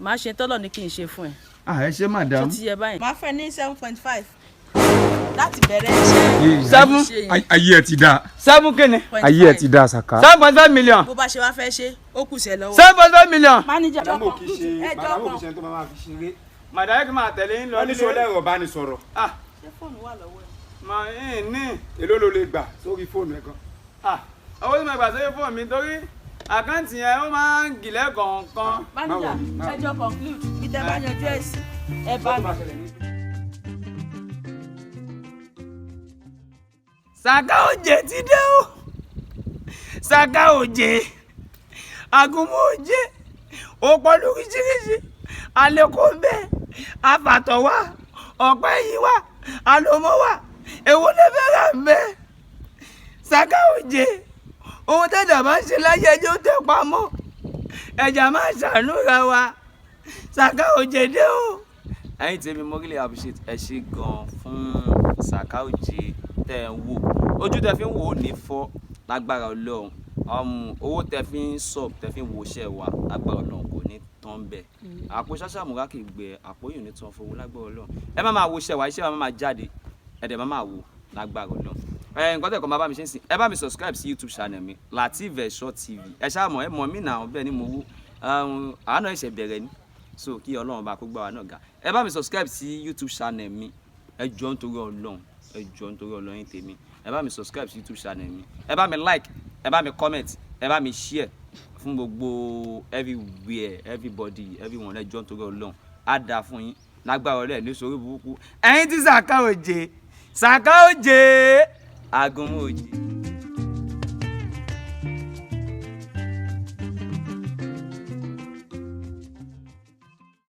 màá ṣe tọ́lọ̀ ní kí n ṣe fún ẹ. Ẹ ṣe madam. Tó ti yẹ báyìí. Màá fẹ́ ní 7.5 láti bẹ̀rẹ̀ iṣẹ́. 7. Ayé ẹ ti dáa. 7 kíni. Ayé ẹ ti dáa Saka. 7.5 million. Bó bá ṣe wá fẹ́ ṣe ó kù sẹ́ lọ́wọ́. 7.5 million. Manager. Madam ò kì í ṣe tó máa fi ṣeré. Madam yẹ kí máa tẹ̀lé yín lọ. Wọ́n ní sọ lẹ́rọ̀ bá ní sọ̀rọ̀. Ṣé fóònù wà lọ́wọ́ ẹ? Mà ń ní. Èló ló lè gbà sórí fóònù ẹ gan. Owó tí mo gbà sórí fóònù mi torí àkáǹtì yẹn ó máa ń gìlẹ̀ kọ̀ọ̀kan. Manager ẹjọ́ conclude ìtẹ́ bá yanjú ẹ̀sìn ẹ bá mi. Saka òjè ti dé o. Saka òjè. Agunmu òjè. Ó pọ̀ lóríṣiríṣi. Alẹ́kọ̀ọ́ ń bẹ. Afàtọ̀ wà. Ọ̀pẹ yìí wà. Àlòmọ́ wà. Èwo lè fẹ́ rà ń bẹ. Saka òjè. Ohun tẹ́jà máa ń ṣe láyé ẹjọ́ tẹ̀ pamọ́. Ẹ̀jà máa ń ṣàánú ra wa. Saka òjè dé o. Ẹ̀yin tèmi mo really appreciate ẹ ṣé gan fún Saka òjè tẹ́ ń wò. Ojú tẹ́ fi ń wò ó ní fọ́ lágbára Ọlọ́run. Owó tẹ́ fi ń sub tẹ́ fi ń wo iṣẹ́ wa lágbára Ọlọ́run kò ní tán bẹ́ẹ̀. Àpò ṣáṣá múra kì í gbẹ àpò yìí ò ní tán fowó lágbára Ọlọ́run. Ẹ má máa wo iṣẹ́ wa máa jáde ẹ̀dẹ̀ má máa wò lágbára Ọlọ́run. Nǹkan tẹ̀kọ́ máa bá mi ṣe ń sìn ẹ bá mi subscribe sí YouTube channel mi Lateef TV. Ẹ ṣáà mọ̀ ẹ mọ̀ mí náà bẹ́ẹ̀ ni mo wú àánú ẹ̀ṣẹ̀ bẹ̀rẹ̀ ni so kí Ọlọ́run bá kó gbà wá náà ga. Ẹ bá mi subscribe sí YouTube channel mi ẹ jọ̀ọ́ nítorí Ọlọ́run ẹ jọ̀ọ́ nítorí Ọlọ́run yín tèmi ẹ bá mi subscribe sí YouTube channel mi ẹ bá mi like ẹ bá mi comment ẹ bá mi share fún gbogbo everywhere everybody everyone ẹ jọ̀ọ́ nítorí Ọlọ́run á dáa fún yín lágbára Ọlọ́run ní sórí burúkú ẹ̀yin tí Saka òjè Agunmu òjè.